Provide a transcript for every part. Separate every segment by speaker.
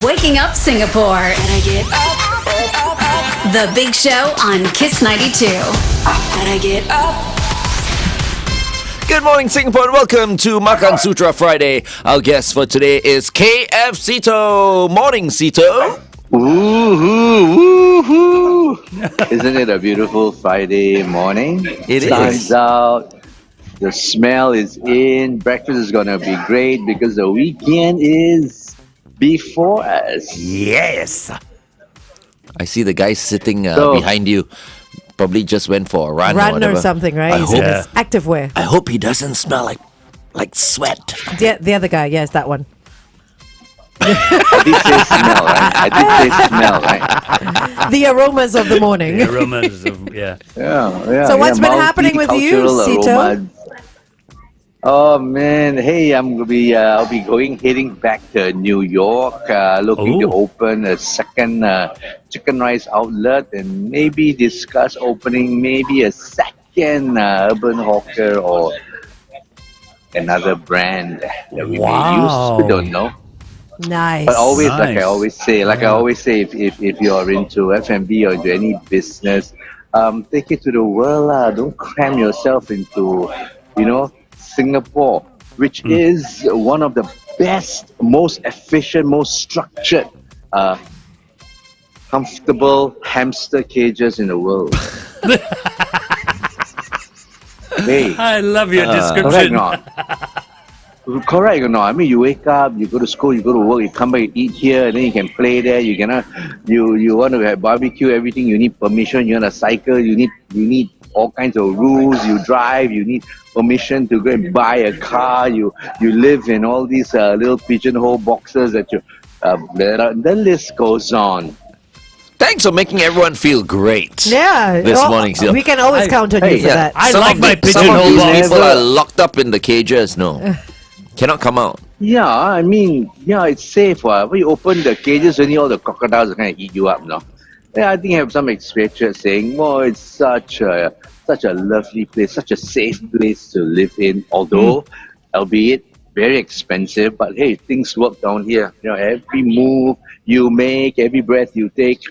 Speaker 1: Waking Up Singapore. Gotta get up. The Big Show on Kiss 92. Gotta get up.
Speaker 2: Good morning, Singapore, and welcome to Makansutra Friday. Our guest for today is K F Seetoh. Morning, Seetoh.
Speaker 3: Woohoo! Isn't it a beautiful Friday morning?
Speaker 2: It is.
Speaker 3: Sun's out. The smell is in. Breakfast is gonna be great because the weekend is before us.
Speaker 2: Yes. I see the guy sitting behind you. Probably just went for a run
Speaker 4: or something, right? He's in his activewear.
Speaker 2: I hope he doesn't smell like sweat.
Speaker 4: The other guy, yes, that one.
Speaker 3: I did say smell, right?
Speaker 4: The aromas of the morning.
Speaker 5: The aromas of, yeah.
Speaker 4: So what's been happening with you, Seetoh?
Speaker 3: Oh man, hey, I'll be heading back to New York, looking to open a second chicken rice outlet and maybe discuss opening maybe a second urban hawker or another brand that we may use. We don't know.
Speaker 4: Nice.
Speaker 3: But always, like I always say, if you're into F&B or into any business, take it to the world. Don't cram yourself into, Singapore, which is one of the best, most efficient, most structured, comfortable hamster cages in the world. Hey,
Speaker 5: I love your description.
Speaker 3: Correct or not? I mean, you wake up, you go to school, you go to work, you come back, you eat here, and then you can play there. You want to have barbecue, everything. You need permission. You want to cycle. You need all kinds of rules. You drive. You need permission to go and buy a car. You live in all these little pigeonhole boxes that you. The list goes on.
Speaker 2: Thanks for making everyone feel great.
Speaker 4: Yeah.
Speaker 2: This morning, Seetoh.
Speaker 4: We can always count on you for that.
Speaker 5: I
Speaker 2: Some
Speaker 5: like
Speaker 2: of
Speaker 5: my
Speaker 2: some of
Speaker 5: pigeonhole
Speaker 2: these
Speaker 5: box.
Speaker 2: people are locked up in the cages. No, cannot come out.
Speaker 3: Yeah, I mean, it's safe. When you open the cages, only all the crocodiles are going to eat you up now. Yeah, I think I have some expatriates saying, it's such a lovely place, such a safe place to live in, although, albeit very expensive, but hey, things work down here. Every move you make, every breath you take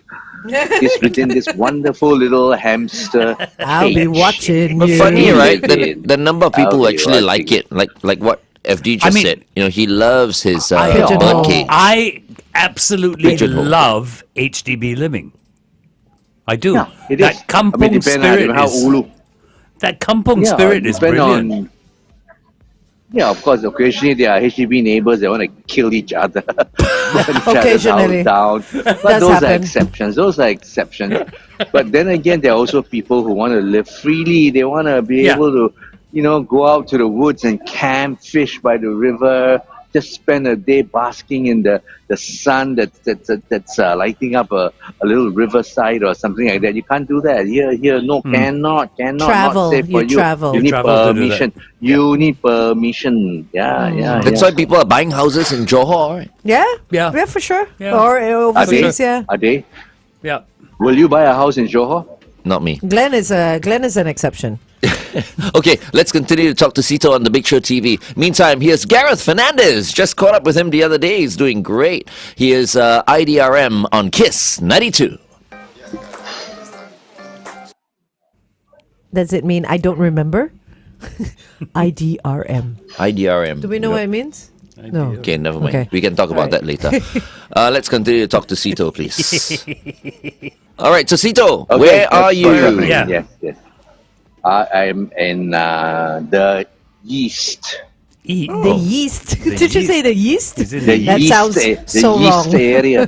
Speaker 3: is within this wonderful little hamster
Speaker 4: I'll be
Speaker 3: cage.
Speaker 4: watching
Speaker 2: But
Speaker 4: you.
Speaker 2: funny, right?
Speaker 3: Live
Speaker 2: The number of people who
Speaker 3: I'll be
Speaker 2: actually
Speaker 3: watching.
Speaker 2: like it, like what FD just said. He loves his
Speaker 4: Pigeonhole.
Speaker 2: bird cage.
Speaker 5: I absolutely
Speaker 2: Pigeonhole.
Speaker 5: love HDB living. I do.
Speaker 3: Yeah, it
Speaker 5: That
Speaker 3: is.
Speaker 5: kampung
Speaker 3: depend
Speaker 5: spirit
Speaker 3: on how
Speaker 5: is...
Speaker 3: ulu.
Speaker 5: That kampung spirit is
Speaker 3: depend
Speaker 5: brilliant.
Speaker 3: Of course, occasionally there are HDB neighbors that want to kill each other. Burn each other's
Speaker 4: Occasionally.
Speaker 3: house down. But
Speaker 4: Does
Speaker 3: those
Speaker 4: happen.
Speaker 3: are exceptions. But then again, there are also people who want to live freely. They want to be able to, go out to the woods and camp, fish by the river, just spend a day basking in the sun that's lighting up a little riverside or something like that. You can't do that. Here, cannot.
Speaker 4: Travel,
Speaker 3: Not safe for
Speaker 4: you
Speaker 3: you.
Speaker 4: travel.
Speaker 3: You need
Speaker 5: travel to do that.
Speaker 3: permission. You need permission. Yeah.
Speaker 2: That's why people are buying houses in Johor. Right?
Speaker 4: Yeah, for sure.
Speaker 5: Yeah.
Speaker 4: Or
Speaker 3: Are they?
Speaker 4: overseas, yeah.
Speaker 3: Are they?
Speaker 5: Yeah.
Speaker 3: Will you buy a house in Johor?
Speaker 2: Not me.
Speaker 4: Glenn is an exception.
Speaker 2: Okay, let's continue to talk to Seetoh on the Big Show TV. Meantime, here's Gareth Fernandez. Just caught up with him the other day. He's doing great. He is IDRM on Kiss 92.
Speaker 4: Does it mean I don't remember? IDRM.
Speaker 2: IDRM.
Speaker 4: Do we know what it means? No.
Speaker 2: Okay, never mind.
Speaker 4: Okay.
Speaker 2: We can talk about that later. Let's continue to talk to Seetoh, please. All right, so Seetoh,
Speaker 3: Okay,
Speaker 2: where are
Speaker 3: that's
Speaker 2: you?
Speaker 3: fine.
Speaker 5: Yeah.
Speaker 3: Yes. I'm in the yeast.
Speaker 4: The yeast. Did you say the yeast?
Speaker 5: Is it
Speaker 3: The
Speaker 4: That
Speaker 3: yeast,
Speaker 4: sounds
Speaker 3: the
Speaker 4: so
Speaker 3: yeast
Speaker 4: wrong.
Speaker 3: area.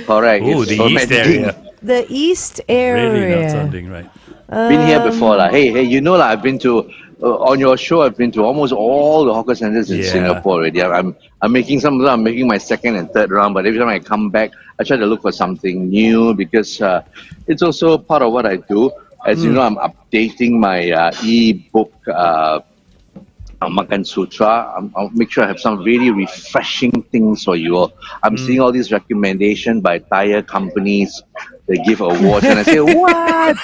Speaker 3: Correct.
Speaker 5: Oh,
Speaker 3: It's
Speaker 5: the
Speaker 3: fermenting.
Speaker 5: East area.
Speaker 4: The east
Speaker 5: Really not
Speaker 4: area.
Speaker 5: sounding right.
Speaker 3: Been here before, lah. Hey, I've been to on your show. I've been to almost all the hawker centers in
Speaker 5: Yeah.
Speaker 3: Singapore already. I'm making I'm making my second and third round, but every time I come back, I try to look for something new because it's also part of what I do. As you know, I'm updating my e-book. Makansutra. I'll make sure I have some really refreshing things for you all. I'm seeing all these recommendations by tire companies. They give awards, and I say, what?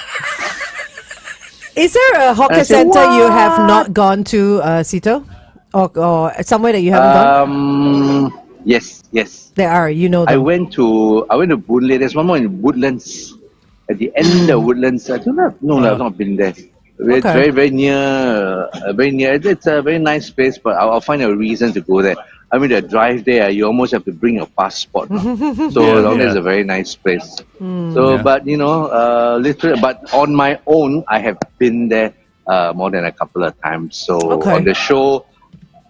Speaker 4: Is there a hawker
Speaker 3: I said,
Speaker 4: center you have
Speaker 3: "What?"
Speaker 4: not gone to, Seetoh? Or somewhere that you haven't gone?
Speaker 3: Yes, yes.
Speaker 4: There are, you know
Speaker 3: I
Speaker 4: them.
Speaker 3: went to Boon Lay. There's one more in Woodlands. At the end of Woodlands, I don't know. No, I've not been there. It's
Speaker 4: Okay.
Speaker 3: very, very near. Very near. It's a very nice place, but I'll find a reason to go there. I mean, the drive there, you almost have to bring your passport. So long as it's a very nice place. So,
Speaker 5: Yeah.
Speaker 3: but literally, but on my own, I have been there more than a couple of times. So
Speaker 4: Okay.
Speaker 3: on the show,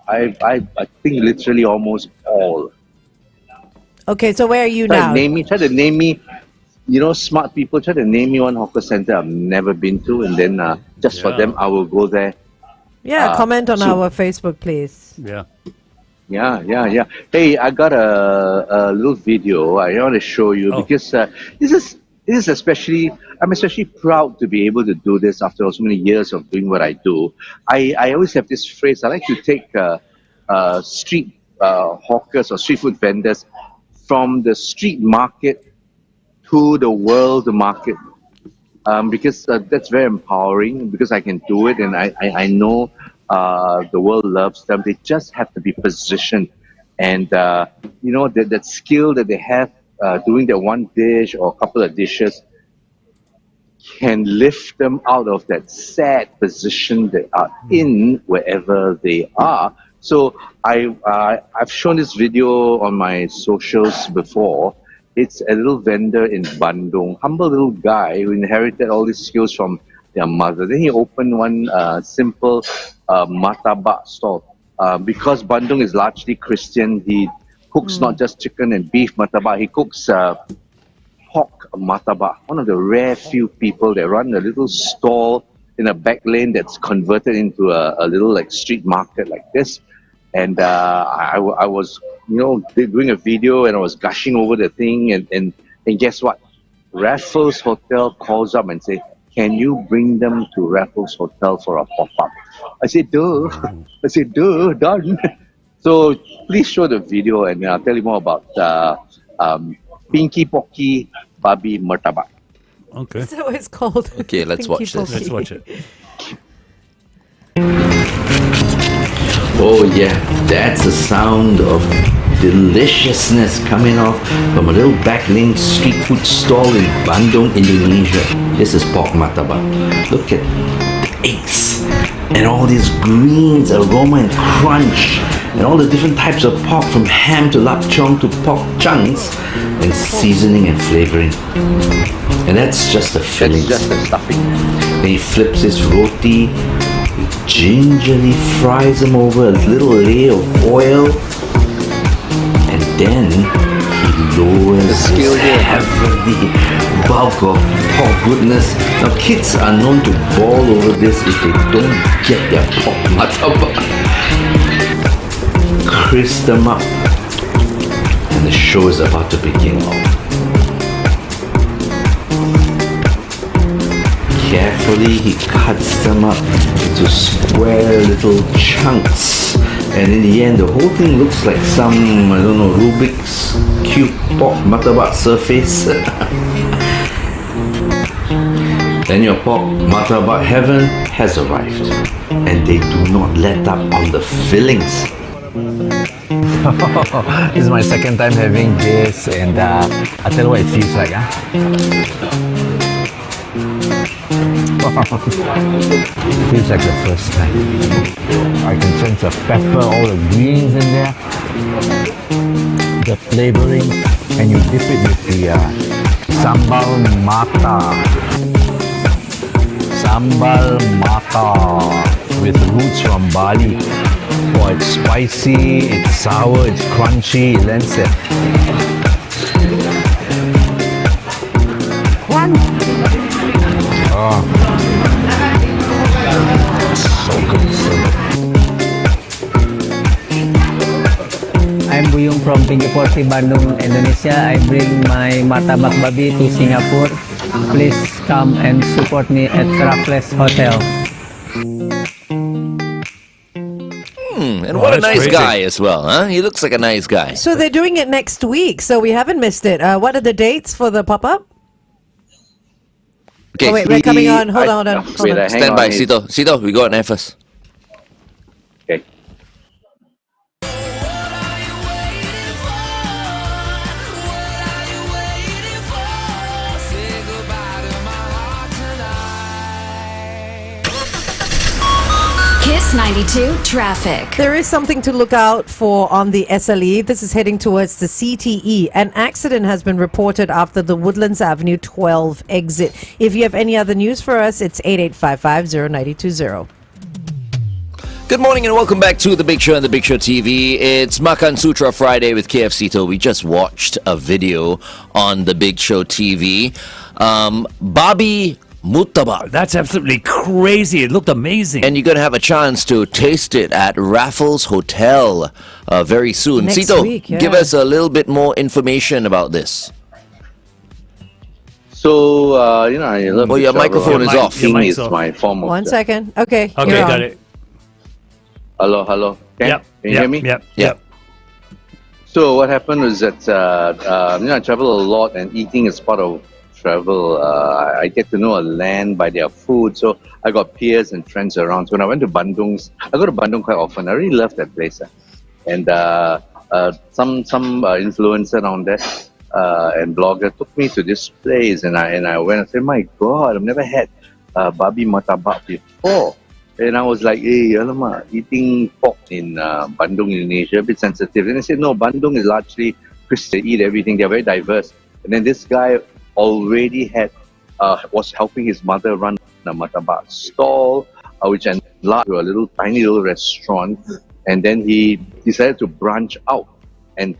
Speaker 3: I think literally almost all.
Speaker 4: Okay, so where are you now?
Speaker 3: Try to name me, smart people, try to name me one hawker center I've never been to, and then just for them, I will go there.
Speaker 4: Yeah, comment on
Speaker 3: soon.
Speaker 4: our Facebook, please.
Speaker 5: Yeah.
Speaker 3: Yeah. Hey, I got a little video I want to show you because this is especially, I'm especially proud to be able to do this after so many years of doing what I do. I always have this phrase, I like to take street hawkers or street food vendors from the street market to the world market, because that's very empowering, because I can do it, and I know the world loves them. They just have to be positioned, and that skill that they have doing that one dish or a couple of dishes can lift them out of that sad position they are in wherever they are. So I've shown this video on my socials before. It's a little vendor in Bandung, humble little guy who inherited all these skills from their mother. Then he opened one simple martabak stall. Because Bandung is largely Christian, he cooks not just chicken and beef martabak, he cooks pork martabak. One of the rare few people that run a little stall in a back lane that's converted into a little like street market like this. And I was, doing a video, and I was gushing over the thing, and guess what? Raffles Hotel calls up and say, "Can you bring them to Raffles Hotel for a pop-up?" I said, "Duh." Done. So please show the video, and I'll tell you more about Pinky Pocky Babi Murtabak.
Speaker 5: Okay.
Speaker 4: So it's called.
Speaker 2: Okay, let's watch this.
Speaker 5: Let's watch it.
Speaker 2: Oh yeah, that's the sound of deliciousness coming off from a little backlane street food stall in Bandung, Indonesia. This is pork martabak. Look at the eggs and all these greens, aroma and crunch, and all the different types of pork, from ham to lapchong to pork chunks, and seasoning and flavoring. And that's just the filling.
Speaker 3: That's just the stuffing.
Speaker 2: Then he flips his roti, gingerly fries them over a little layer of oil, and then he lowers his heavily bulk of pork goodness. Now kids are known to bawl over this if they don't get their pork martabak. Crisp them up, and the show is about to begin. Carefully, he cuts them up into square little chunks, and in the end, the whole thing looks like some, Rubik's Cube pork martabak surface. Then your pork martabak heaven has arrived, and they do not let up on the fillings.
Speaker 6: This is my second time having this, and I'll tell you what it feels like. It feels like the first time. I can sense the pepper, all the greens in there, the flavoring, and you dip it with the sambal mata. Sambal mata with roots from Bali. Oh, it's spicy, it's sour, it's crunchy, it lends it. Oh. So good, so good.
Speaker 7: I'm Buyung from Singapore, Bandung, Indonesia. I bring my martabak babi to Singapore. Please come and support me at Raffles Hotel.
Speaker 2: And what a
Speaker 5: that's
Speaker 2: nice
Speaker 5: crazy.
Speaker 2: guy as well, huh? He looks like a nice guy.
Speaker 4: So they're doing it next week, so we haven't missed it. What are the dates for the pop-up?
Speaker 2: Okay,
Speaker 4: Oh, wait, we're coming on. Hold on.
Speaker 3: Wait, hang
Speaker 2: stand
Speaker 3: on.
Speaker 2: by, Seetoh. Seetoh, we go on air first.
Speaker 3: Okay.
Speaker 1: Kiss 92 traffic.
Speaker 4: There is something to look out for on the SLE. This is heading towards the CTE. An accident has been reported after the Woodlands Avenue 12 exit. If you have any other news for us, it's 88550920.
Speaker 8: Good morning and welcome back to The Big Show and The Big Show TV. It's Makansutra Friday with K F Seetoh. We just watched a video on The Big Show TV. Babi Murtabak.
Speaker 5: That's absolutely crazy. It looked amazing.
Speaker 8: And you're going to have a chance to taste it at Raffles Hotel very soon.
Speaker 4: Next
Speaker 8: Seetoh,
Speaker 4: week, yeah.
Speaker 8: give us a little bit more information about this.
Speaker 3: So, I love
Speaker 8: Well,
Speaker 3: to
Speaker 8: your
Speaker 3: travel.
Speaker 8: microphone is off.
Speaker 3: Skiing
Speaker 5: Your
Speaker 3: is
Speaker 5: mic's off.
Speaker 3: my form of...
Speaker 4: 1 second. Okay.
Speaker 5: Okay,
Speaker 4: you're
Speaker 5: got
Speaker 4: on.
Speaker 5: it.
Speaker 3: Hello.
Speaker 5: Yep.
Speaker 3: Can you hear me?
Speaker 5: Yep.
Speaker 3: So what happened was that I travel a lot, and eating is part of travel. I get to know a land by their food. So I got peers and friends around. So when I went to Bandung, I go to Bandung quite often. I really love that place. And some influencer on there and blogger took me to this place, and I went and said, "My God, I've never had babi murtabak before." And I was like, "Hey, alamak, eating pork in Bandung, Indonesia, a bit sensitive." And they said, "No, Bandung is largely Christian. They eat everything. They're very diverse." And then this guy already was helping his mother run a murtabak stall, which enlarged to a tiny little restaurant. And then he decided to branch out and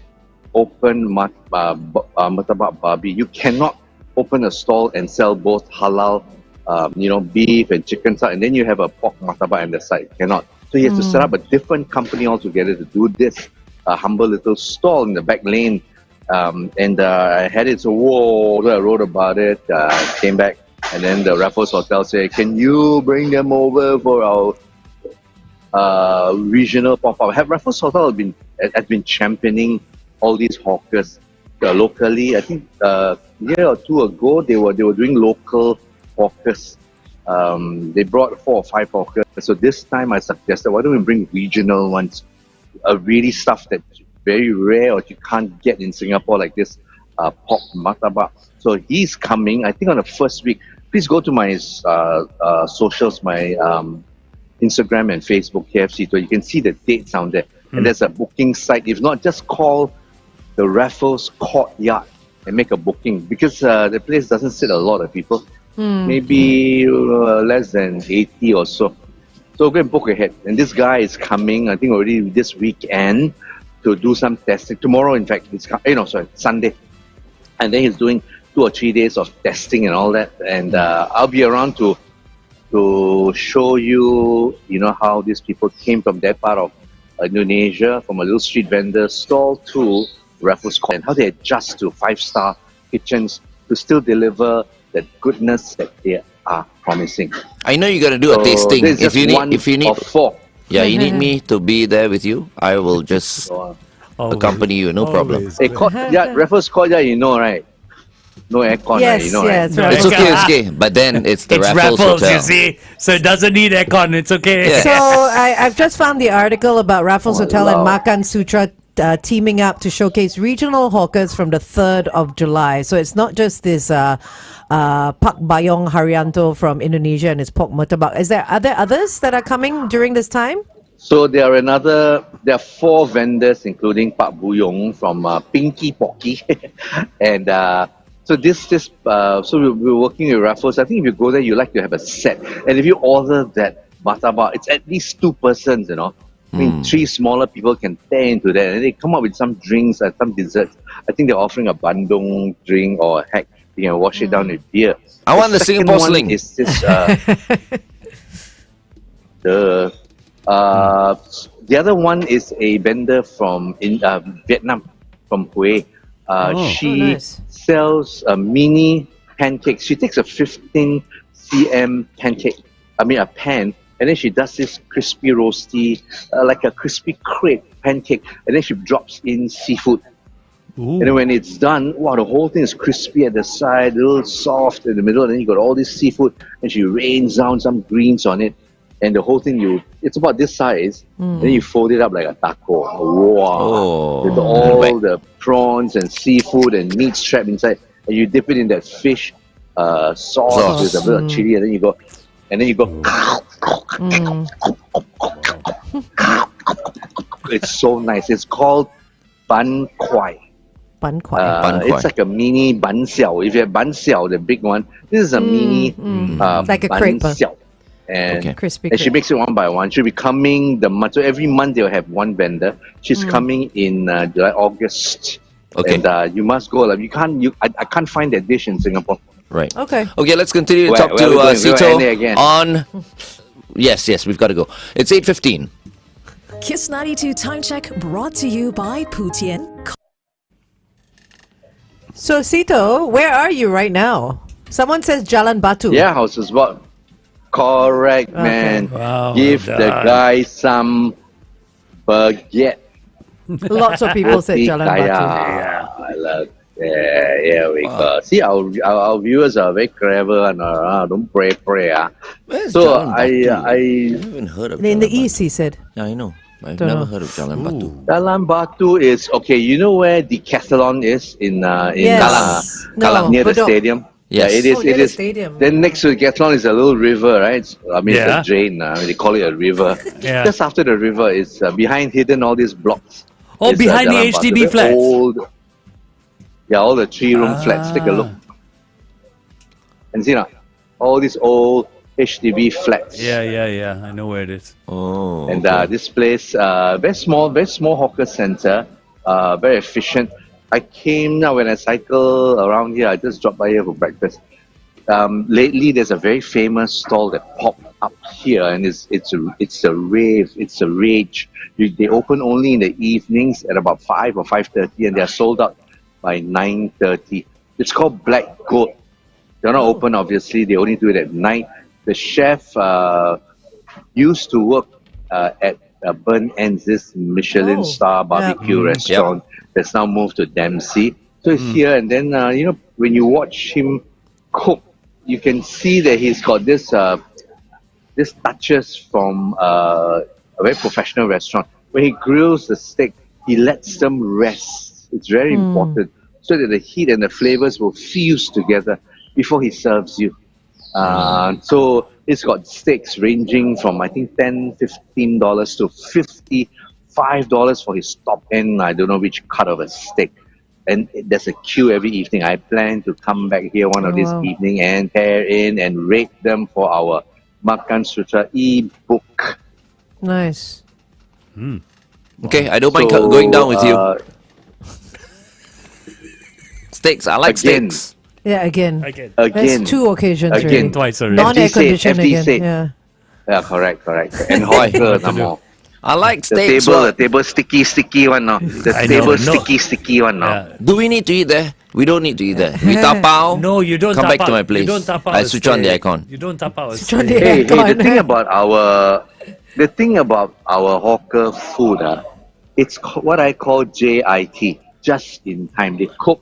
Speaker 3: open murtabak babi. You cannot open a stall and sell both halal beef and chicken side, and then you have a pork murtabak on the side. Cannot. So he has to set up a different company altogether to do this humble little stall in the back lane. And I had it, so whoa, so I wrote about it, came back, and then the Raffles Hotel said, "Can you bring them over for our regional pop-up?" Raffles Hotel has been championing all these hawkers locally. I think a year or two ago, they were doing local hawkers. They brought 4 or 5 hawkers. So this time I suggested, why don't we bring regional ones? Really stuff that's very rare or you can't get in Singapore, like this pork murtabak. So he's coming, I think on the first week. Please go to my socials, my Instagram and Facebook, K F Seetoh. You can see the dates down there. And there's a booking site. If not, just call the Raffles Courtyard and make a booking, because the place doesn't sit a lot of people. Maybe less than 80 or so. So go and book ahead. And this guy is coming, I think already this weekend, to do some testing. Tomorrow, in fact, Sunday. And then he's doing 2 or 3 days of testing and all that. And I'll be around to show you, how these people came from that part of Indonesia, from a little street vendor stall to Raffles Court, and how they adjust to 5-star kitchens to still deliver that goodness that they are promising.
Speaker 8: I know you're going to do a tasting.
Speaker 3: This is just one
Speaker 8: if you need,
Speaker 3: of 4.
Speaker 8: yeah, you need me to be there with you, I will just accompany you. No problem.
Speaker 3: Hey, Raffles Courtyard, right? No aircon,
Speaker 4: Yes,
Speaker 3: right?
Speaker 4: yes,
Speaker 3: Right?
Speaker 4: right.
Speaker 8: It's okay, it's okay. But then it's the
Speaker 5: It's
Speaker 8: Raffles
Speaker 5: Raffles,
Speaker 8: Hotel.
Speaker 5: you see. So it doesn't need aircon. It's okay.
Speaker 8: Yeah.
Speaker 4: So I've just found the article about Raffles Hotel and
Speaker 3: wow.
Speaker 4: Makansutra teaming up to showcase regional hawkers from the 3rd of July. So it's not just this Pak Bayong Haryanto from Indonesia and his pork murtabak. Are there others that are coming during this time?
Speaker 3: So there are 4 vendors, including Pak Buyong from Pinky Pocky, and so so we're working with Raffles. I think if you go there, you like to have a set, and if you order that murtabak, it's at least 2 persons. I mean, 3 smaller people can tear into that, and they come up with some drinks and some desserts. I think they're offering a bandung drink, or heck, you can wash it down with beer.
Speaker 8: I want the
Speaker 3: second
Speaker 8: Singapore
Speaker 3: one
Speaker 8: sling.
Speaker 3: Is this, the other one is a vendor from Vietnam, from Hue. She
Speaker 4: nice.
Speaker 3: sells mini pancakes. She takes a 15 cm pancake, a pan, and then she does this crispy roasty, like a crispy crepe pancake, and then she drops in seafood.
Speaker 5: Ooh.
Speaker 3: And then when it's done, the whole thing is crispy at the side, a little soft in the middle, and then you got all this seafood, and she rains down some greens on it. And the whole thing, it's about this size, then you fold it up like a taco. Wow.
Speaker 8: Oh.
Speaker 3: With all the prawns and seafood and meat strapped inside. And you dip it in that fish sauce with a bit of chili, and then you go, it's so nice. It's called Ban Kwai.
Speaker 4: Ban Kwai.
Speaker 8: Ban Kwai.
Speaker 3: It's like a mini Ban Xiao. If you have Ban Xiao, the big one, this is a mini
Speaker 4: Like a
Speaker 3: Ban
Speaker 4: crepe.
Speaker 3: Xiao. And,
Speaker 8: Okay.
Speaker 4: Crispy
Speaker 3: and she
Speaker 4: crepe.
Speaker 3: makes it one by one. She'll be coming the month. So every month they'll have one vendor. She's coming in July, August.
Speaker 8: Okay.
Speaker 3: And you must go. Like, I can't find that dish in Singapore.
Speaker 8: Right.
Speaker 4: Okay.
Speaker 8: Okay, let's continue to
Speaker 3: Where-
Speaker 8: talk
Speaker 3: where
Speaker 8: to
Speaker 3: we going? We're gonna end it
Speaker 8: Seetoh
Speaker 3: again.
Speaker 8: on. Yes, we've got to go. It's 8:15.
Speaker 9: Kiss 92 Time Check brought to you by Putian.
Speaker 4: So, Seetoh, where are you right now? Someone says Jalan Batu.
Speaker 3: Yeah, houses what? Correct, man.
Speaker 5: Wow,
Speaker 3: Give
Speaker 5: well
Speaker 3: the
Speaker 5: done.
Speaker 3: guy some baguette.
Speaker 4: Lots of people said
Speaker 3: Roti
Speaker 4: Jalan
Speaker 3: kaya.
Speaker 4: Batu.
Speaker 3: I love. Yeah, here we go. See, our viewers are very clever and don't pray.
Speaker 8: Where's
Speaker 3: So
Speaker 8: Jalan Batu?
Speaker 3: I
Speaker 8: haven't heard of
Speaker 4: In the
Speaker 8: Jalan
Speaker 4: east, he said.
Speaker 8: Batu. Yeah, I know. I've
Speaker 4: Don't
Speaker 8: never
Speaker 4: know.
Speaker 8: heard of Jalan Batu.
Speaker 3: Jalan Batu is okay. You know where Decathlon is in
Speaker 4: Yes. No,
Speaker 3: near the
Speaker 4: Bedok.
Speaker 3: stadium.
Speaker 8: Yes.
Speaker 3: Yeah, it is.
Speaker 4: Oh, near
Speaker 3: it
Speaker 4: the
Speaker 3: is.
Speaker 4: stadium.
Speaker 3: Then next to Decathlon is a little river, right? I mean,
Speaker 5: Yeah.
Speaker 3: it's a drain. They call it a river.
Speaker 5: Yeah.
Speaker 3: Just after the river is behind hidden all these blocks.
Speaker 5: Oh,
Speaker 3: is,
Speaker 5: behind the
Speaker 3: Jalan Batu.
Speaker 5: HDB
Speaker 3: They're
Speaker 5: flats.
Speaker 3: Old, yeah, all the 3-room flats. Take a look. And see now, all these old HDB flats.
Speaker 5: Yeah. I know where it is.
Speaker 8: Oh.
Speaker 3: And
Speaker 8: okay.
Speaker 3: this place, very small hawker center, very efficient. I came now when I cycle around here. I just dropped by here for breakfast. Lately, there's a very famous stall that popped up here, and it's a rave. It's a rage. They open only in the evenings at about 5 or 5:30, and they're sold out by 9:30. It's called Black Goat. They're not open, obviously. They only do it at night. The chef used to work at Burn Ends, this Michelin star barbecue restaurant that's now moved to Dempsey. So it's here, and then when you watch him cook, you can see that he's got this touches from a very professional restaurant. When he grills the steak, he lets them rest. It's very important so that the heat and the flavors will fuse together before he serves you. So it's got steaks ranging from I think $10-15 to $55 for his top end. I don't know which cut of a steak. And there's a queue every evening. I plan to come back here one of these evening and tear in and rate them for our Makansutra e-book.
Speaker 4: Nice.
Speaker 8: Okay, I don't mind
Speaker 3: So,
Speaker 8: going down with you. Steaks, I like
Speaker 3: again.
Speaker 8: steaks.
Speaker 4: Yeah, again.
Speaker 5: Again.
Speaker 3: Again.
Speaker 4: That's 2 occasions
Speaker 3: Again.
Speaker 4: already.
Speaker 5: Twice already.
Speaker 4: Non-air
Speaker 3: FD said,
Speaker 4: conditioned
Speaker 3: FD
Speaker 4: again.
Speaker 3: said.
Speaker 4: Yeah.
Speaker 3: Yeah, correct. And hawker some more.
Speaker 8: I like
Speaker 3: The
Speaker 8: steaks.
Speaker 3: table,
Speaker 8: What?
Speaker 3: the table sticky one, no. The
Speaker 5: I
Speaker 3: table
Speaker 5: know, no.
Speaker 3: sticky one, no.
Speaker 5: Yeah.
Speaker 8: Do we need to eat there? We don't need to eat there. We tapao.
Speaker 5: No, you don't
Speaker 8: Come
Speaker 5: tap
Speaker 8: back to
Speaker 5: out.
Speaker 8: my place.
Speaker 5: You don't tap out
Speaker 8: I
Speaker 5: a
Speaker 8: switch on the
Speaker 5: steak.
Speaker 8: aircon.
Speaker 5: You don't tap out a
Speaker 4: Switch on
Speaker 5: steak.
Speaker 4: the
Speaker 3: Hey,
Speaker 4: aircon.
Speaker 3: the thing about our hawker food, it's what I call JIT, just in time. They cook.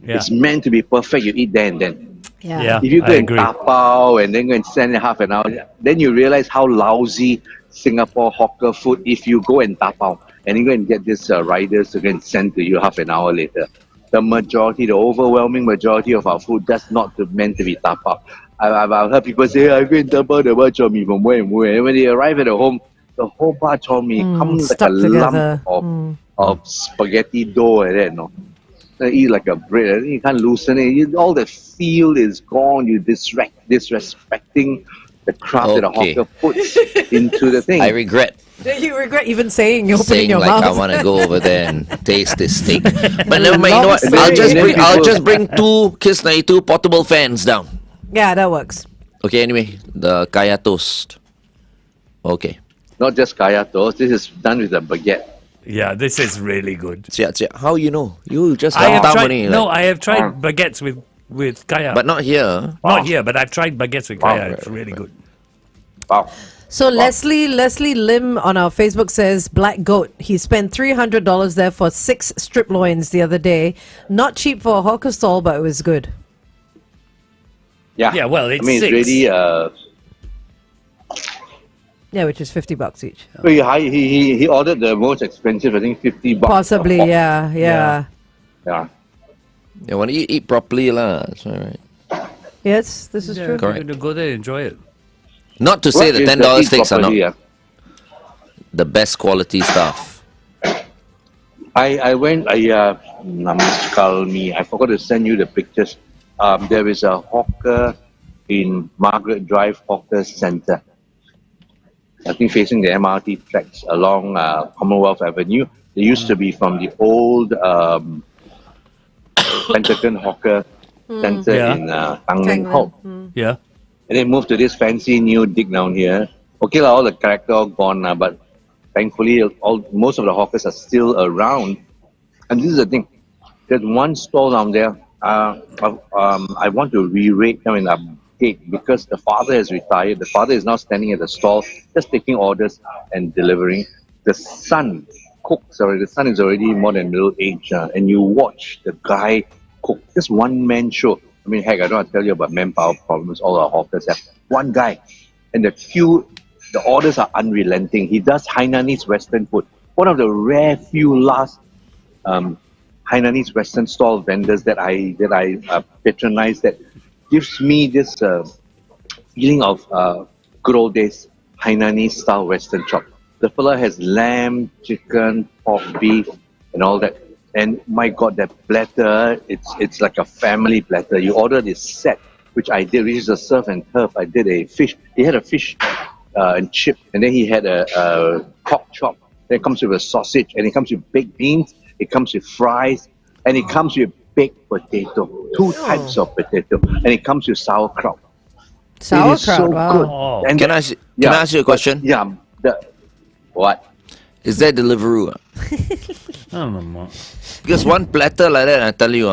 Speaker 5: Yeah.
Speaker 3: It's meant to be perfect. You eat there and then.
Speaker 5: Yeah.
Speaker 3: If you go
Speaker 5: I
Speaker 3: and
Speaker 5: agree.
Speaker 3: tapao and then go and stand there half an hour, then you realize how lousy Singapore hawker food if you go and tapao and you go and get these riders to go and send to you half an hour later. The overwhelming majority of our food does not meant to be tapao. I've heard people say, I go and tapao the bak chor mee from where and where. And when they arrive at the home, the whole bak chor mee comes like
Speaker 4: stuck
Speaker 3: a
Speaker 4: together.
Speaker 3: lump of spaghetti dough like that, no? You eat like a bread, and you can't loosen it. All the feel is gone. You're disrespecting the craft that a
Speaker 8: Okay.
Speaker 3: hawker puts into the thing.
Speaker 8: I regret
Speaker 4: You regret even saying opening
Speaker 8: saying
Speaker 4: your
Speaker 8: like
Speaker 4: mouth.
Speaker 8: I want to go over there and taste this steak. But never mind. You know what?
Speaker 4: Long
Speaker 8: I'll just
Speaker 3: story.
Speaker 8: bring. I'll just bring 2 Kiss 92 portable fans down.
Speaker 4: Yeah, that works.
Speaker 8: Okay. Anyway, the kaya toast. Okay.
Speaker 3: Not just kaya toast. This is done with a baguette.
Speaker 5: Yeah, this is really good.
Speaker 8: How you know? You just
Speaker 5: I have
Speaker 8: come
Speaker 5: tried.
Speaker 8: only,
Speaker 5: No,
Speaker 8: like-
Speaker 5: I have tried baguettes with kaya.
Speaker 8: but not here.
Speaker 5: not here. But I've tried baguettes with kaya.
Speaker 3: Wow.
Speaker 5: It's really good.
Speaker 3: Wow.
Speaker 4: So Leslie Lim on our Facebook says Black Goat. He spent $300 there for 6 strip loins the other day. Not cheap for a hawker stall, but it was good.
Speaker 3: Yeah.
Speaker 5: Yeah, well, it's
Speaker 3: I mean,
Speaker 5: 6.
Speaker 3: it's really.
Speaker 4: Yeah, which is $50 each.
Speaker 3: He ordered the most expensive. I think $50.
Speaker 4: Possibly,
Speaker 3: a pop.
Speaker 4: yeah.
Speaker 3: Yeah.
Speaker 8: You want to eat properly, lah. That's all right.
Speaker 4: Yes, this is
Speaker 5: Yeah,
Speaker 4: true.
Speaker 5: you're
Speaker 8: Correct.
Speaker 5: going to go there and enjoy it.
Speaker 8: Not to say
Speaker 3: What
Speaker 8: the
Speaker 3: is
Speaker 8: $10
Speaker 3: eat
Speaker 8: steaks are not
Speaker 3: properly,
Speaker 8: the best quality stuff.
Speaker 3: I went. Namaskar. I forgot to send you the pictures. There is a hawker in Margaret Drive Hawker Centre. I think facing the MRT tracks along Commonwealth Avenue. They used to be from the old Pentagon Hawker Centre
Speaker 5: Yeah.
Speaker 3: in Tang Meng Ho.
Speaker 5: Yeah.
Speaker 3: And they moved to this fancy new dig down here. Okay, all the character all gone now, but thankfully most of the hawkers are still around. And this is the thing. There's one stall down there. I want to re-rate them in update because the father has retired. The father is now standing at the stall, just taking orders and delivering. The son cooks already. The son is already more than middle age, and you watch the guy cook. Just one man show. I mean, heck, I don't want to tell you about manpower problems all our hawkers have. One guy, and the orders are unrelenting. He does Hainanese Western food. One of the rare few last Hainanese Western stall vendors that I patronize that gives me this feeling of good old days Hainanese style Western chop. The fella has lamb, chicken, pork, beef, and all that. And my God, that platter, it's like a family platter. You order this set, which I did, which is a surf and turf. I did a fish. He had a fish and chip, and then he had a pork chop. Then it comes with a sausage, and it comes with baked beans. It comes with fries, and it comes with baked potato. Two types of potato, and it comes with sauerkraut. It is so
Speaker 4: Sauerkraut, wow.
Speaker 3: good.
Speaker 5: Oh.
Speaker 3: And
Speaker 8: Can I ask you a question?
Speaker 3: Yeah. What?
Speaker 8: Is that Deliveroo? Because one platter like that, I tell you,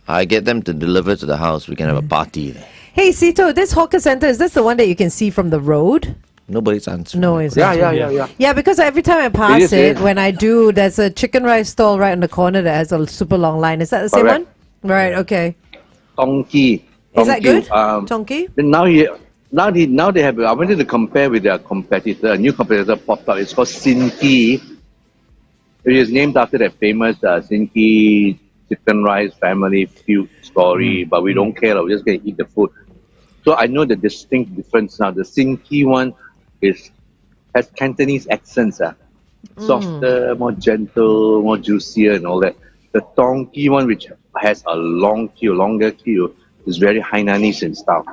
Speaker 8: I get them to deliver to the house. We can have a party there.
Speaker 4: Hey, Seetoh, this hawker center, is this the one that you can see from the road?
Speaker 8: Nobody's answering.
Speaker 4: No, it's
Speaker 3: Yeah.
Speaker 4: Yeah, because every time I pass
Speaker 3: is,
Speaker 4: it,
Speaker 3: yeah.
Speaker 4: when I do, there's a chicken rice stall right in the corner that has a super long line. Is that the same
Speaker 3: Correct.
Speaker 4: one? Right, okay.
Speaker 3: Tongki.
Speaker 4: Is that good?
Speaker 3: Tongki.
Speaker 4: Tonki?
Speaker 3: Now they have. I wanted to compare with their competitor. A new competitor popped up. It's called Sinki. It is named after that famous Sinki chicken rice family feud story. But we don't care. We're just gonna eat the food. So I know the distinct difference now. The Sinki one has Cantonese accents. Softer, more gentle, more juicier, and all that. The Tongki one, which has a longer queue, is very Hainanese in style.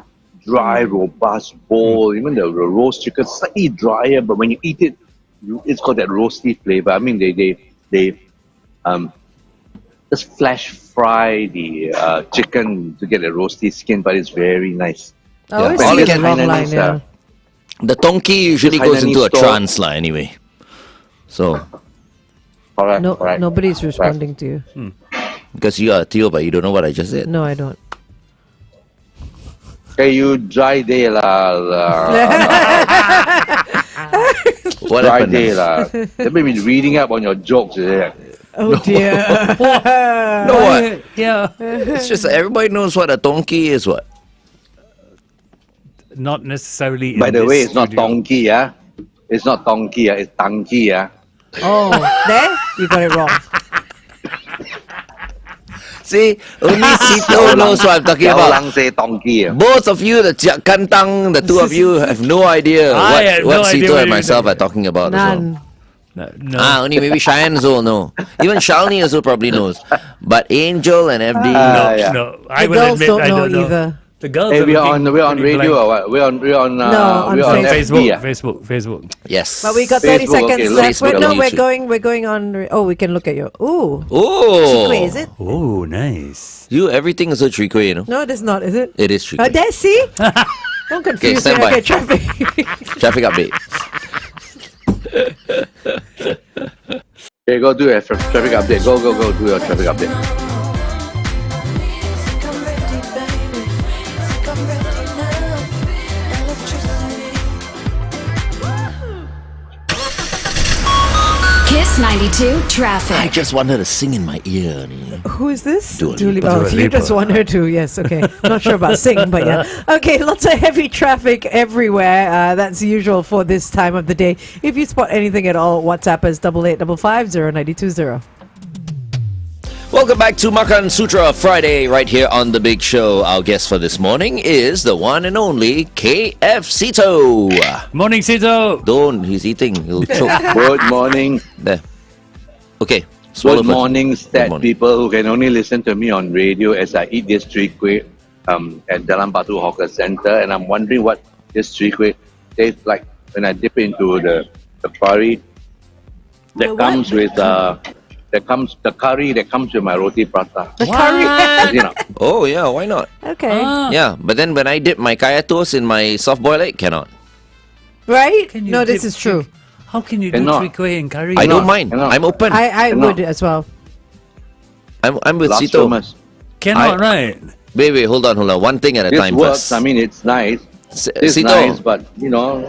Speaker 3: Dry, robust, bold. Even the roast chicken, slightly drier, but when you eat it, it's got that roasty flavor. I mean, they just flash fry the chicken to get a roasty skin, but it's very nice.
Speaker 4: I always
Speaker 8: All
Speaker 4: see
Speaker 8: it
Speaker 4: the
Speaker 8: can-
Speaker 4: long line,
Speaker 3: Hainanese,
Speaker 4: yeah.
Speaker 8: The Tonki usually
Speaker 3: This
Speaker 8: goes into a
Speaker 3: Hainanese store-
Speaker 8: trance lah anyway. So,
Speaker 3: Correct,
Speaker 4: No,
Speaker 3: correct.
Speaker 4: nobody's responding to you.
Speaker 8: because you are a Theo, but you don't know what I just said.
Speaker 4: No, I don't.
Speaker 3: Okay, you dry day lah.
Speaker 8: What
Speaker 3: Dry
Speaker 8: happened?
Speaker 3: day lah. Let me be reading up on your jokes.
Speaker 4: Oh dear.
Speaker 8: No, what?
Speaker 5: Yeah.
Speaker 8: It's just that everybody knows what a Tonki is, what?
Speaker 5: Not necessarily. In
Speaker 3: By the
Speaker 5: this
Speaker 3: way, it's not
Speaker 5: studio.
Speaker 3: Tongki, yeah. It's not Tongki, yeah. It's Tangki, yeah.
Speaker 4: Oh, there? You got it wrong.
Speaker 8: See, only Sito knows what I'm talking
Speaker 3: Jiao
Speaker 8: about.
Speaker 3: Lang say Tongki.
Speaker 8: Both of you, the Jiak Kantang, the two of you have no idea
Speaker 5: I had
Speaker 8: what
Speaker 5: no idea
Speaker 8: Sito
Speaker 5: what
Speaker 8: and
Speaker 5: you were
Speaker 8: myself
Speaker 5: saying.
Speaker 8: are talking about. as well.
Speaker 4: None.
Speaker 5: No.
Speaker 8: Only maybe Cheyenne also know. Even Shalini also probably knows. But Angel and FD,
Speaker 3: yeah.
Speaker 5: No, I
Speaker 4: The
Speaker 5: will
Speaker 4: girls
Speaker 5: admit
Speaker 4: don't
Speaker 5: I
Speaker 4: know
Speaker 5: don't know.
Speaker 4: either.
Speaker 5: The girls
Speaker 3: Hey,
Speaker 5: are
Speaker 3: we're
Speaker 5: looking
Speaker 3: on
Speaker 5: pretty
Speaker 3: radio
Speaker 5: blank.
Speaker 3: or what? We're on
Speaker 4: on
Speaker 3: we're on
Speaker 5: Facebook,
Speaker 3: FB.
Speaker 5: Facebook.
Speaker 8: yes.
Speaker 4: But we got 30
Speaker 3: Facebook,
Speaker 4: seconds
Speaker 3: okay,
Speaker 4: left.
Speaker 8: Facebook
Speaker 4: Wait, no,
Speaker 8: and YouTube.
Speaker 4: we're going on. Oh, we can look at your. Ooh.
Speaker 8: Oh,
Speaker 4: Wait, is it?
Speaker 5: Oh, nice.
Speaker 8: You, everything is so tricky, you know.
Speaker 4: No, it is not, is it?
Speaker 8: It is tricky.
Speaker 4: There, see? Don't confuse
Speaker 8: stand
Speaker 4: me.
Speaker 8: by.
Speaker 4: Okay, traffic.
Speaker 8: Traffic update.
Speaker 3: Okay, go do a traffic update. Go do your traffic update.
Speaker 1: Kiss 92 traffic.
Speaker 8: I just want her to sing in my ear.
Speaker 4: Who is this?
Speaker 8: Dua
Speaker 4: Dua
Speaker 8: Lipa.
Speaker 4: Lipa. Oh,
Speaker 5: Dua
Speaker 4: you
Speaker 5: Lipa.
Speaker 4: just want her to. Yes, okay. Not sure about sing, but yeah. Okay, lots of heavy traffic everywhere. That's usual for this time of the day. If you spot anything at all, WhatsApp us 88550920.
Speaker 8: Welcome back to Makansutra Friday right here on The Big Show. Our guest for this morning is the one and only K F Seetoh.
Speaker 5: Morning, Sito.
Speaker 8: Don't, he's eating. He'll choke.
Speaker 3: Good morning.
Speaker 8: There. Okay, Swallow
Speaker 3: Good
Speaker 8: first.
Speaker 3: morning,
Speaker 8: Good
Speaker 3: stat
Speaker 8: morning.
Speaker 3: people who can only listen to me on radio as I eat this chwee kueh at Jalan Batu Hawker Center, and I'm wondering what this chwee kueh tastes like when I dip into the curry that comes with the curry that comes with my roti prata.
Speaker 4: The curry.
Speaker 3: You know,
Speaker 8: Oh, yeah, why not?
Speaker 4: Okay.
Speaker 8: Yeah, but then when I dip my kaya toast in my soft boiled egg, cannot.
Speaker 4: Right?
Speaker 5: Can you
Speaker 4: No, this
Speaker 5: dip
Speaker 4: is true.
Speaker 5: How can you
Speaker 3: Cannot.
Speaker 5: do chwee kueh and curry?
Speaker 8: I don't
Speaker 3: Cannot,
Speaker 8: mind.
Speaker 3: cannot.
Speaker 8: I'm open.
Speaker 4: I
Speaker 3: Cannot.
Speaker 4: would as well.
Speaker 8: I'm with Seetoh.
Speaker 3: blasphemous.
Speaker 5: Cannot, right?
Speaker 8: Wait, hold on. One thing at a
Speaker 3: This
Speaker 8: time
Speaker 3: works.
Speaker 8: first.
Speaker 3: I mean, it's nice. It's
Speaker 8: Seetoh,
Speaker 3: nice, but you know.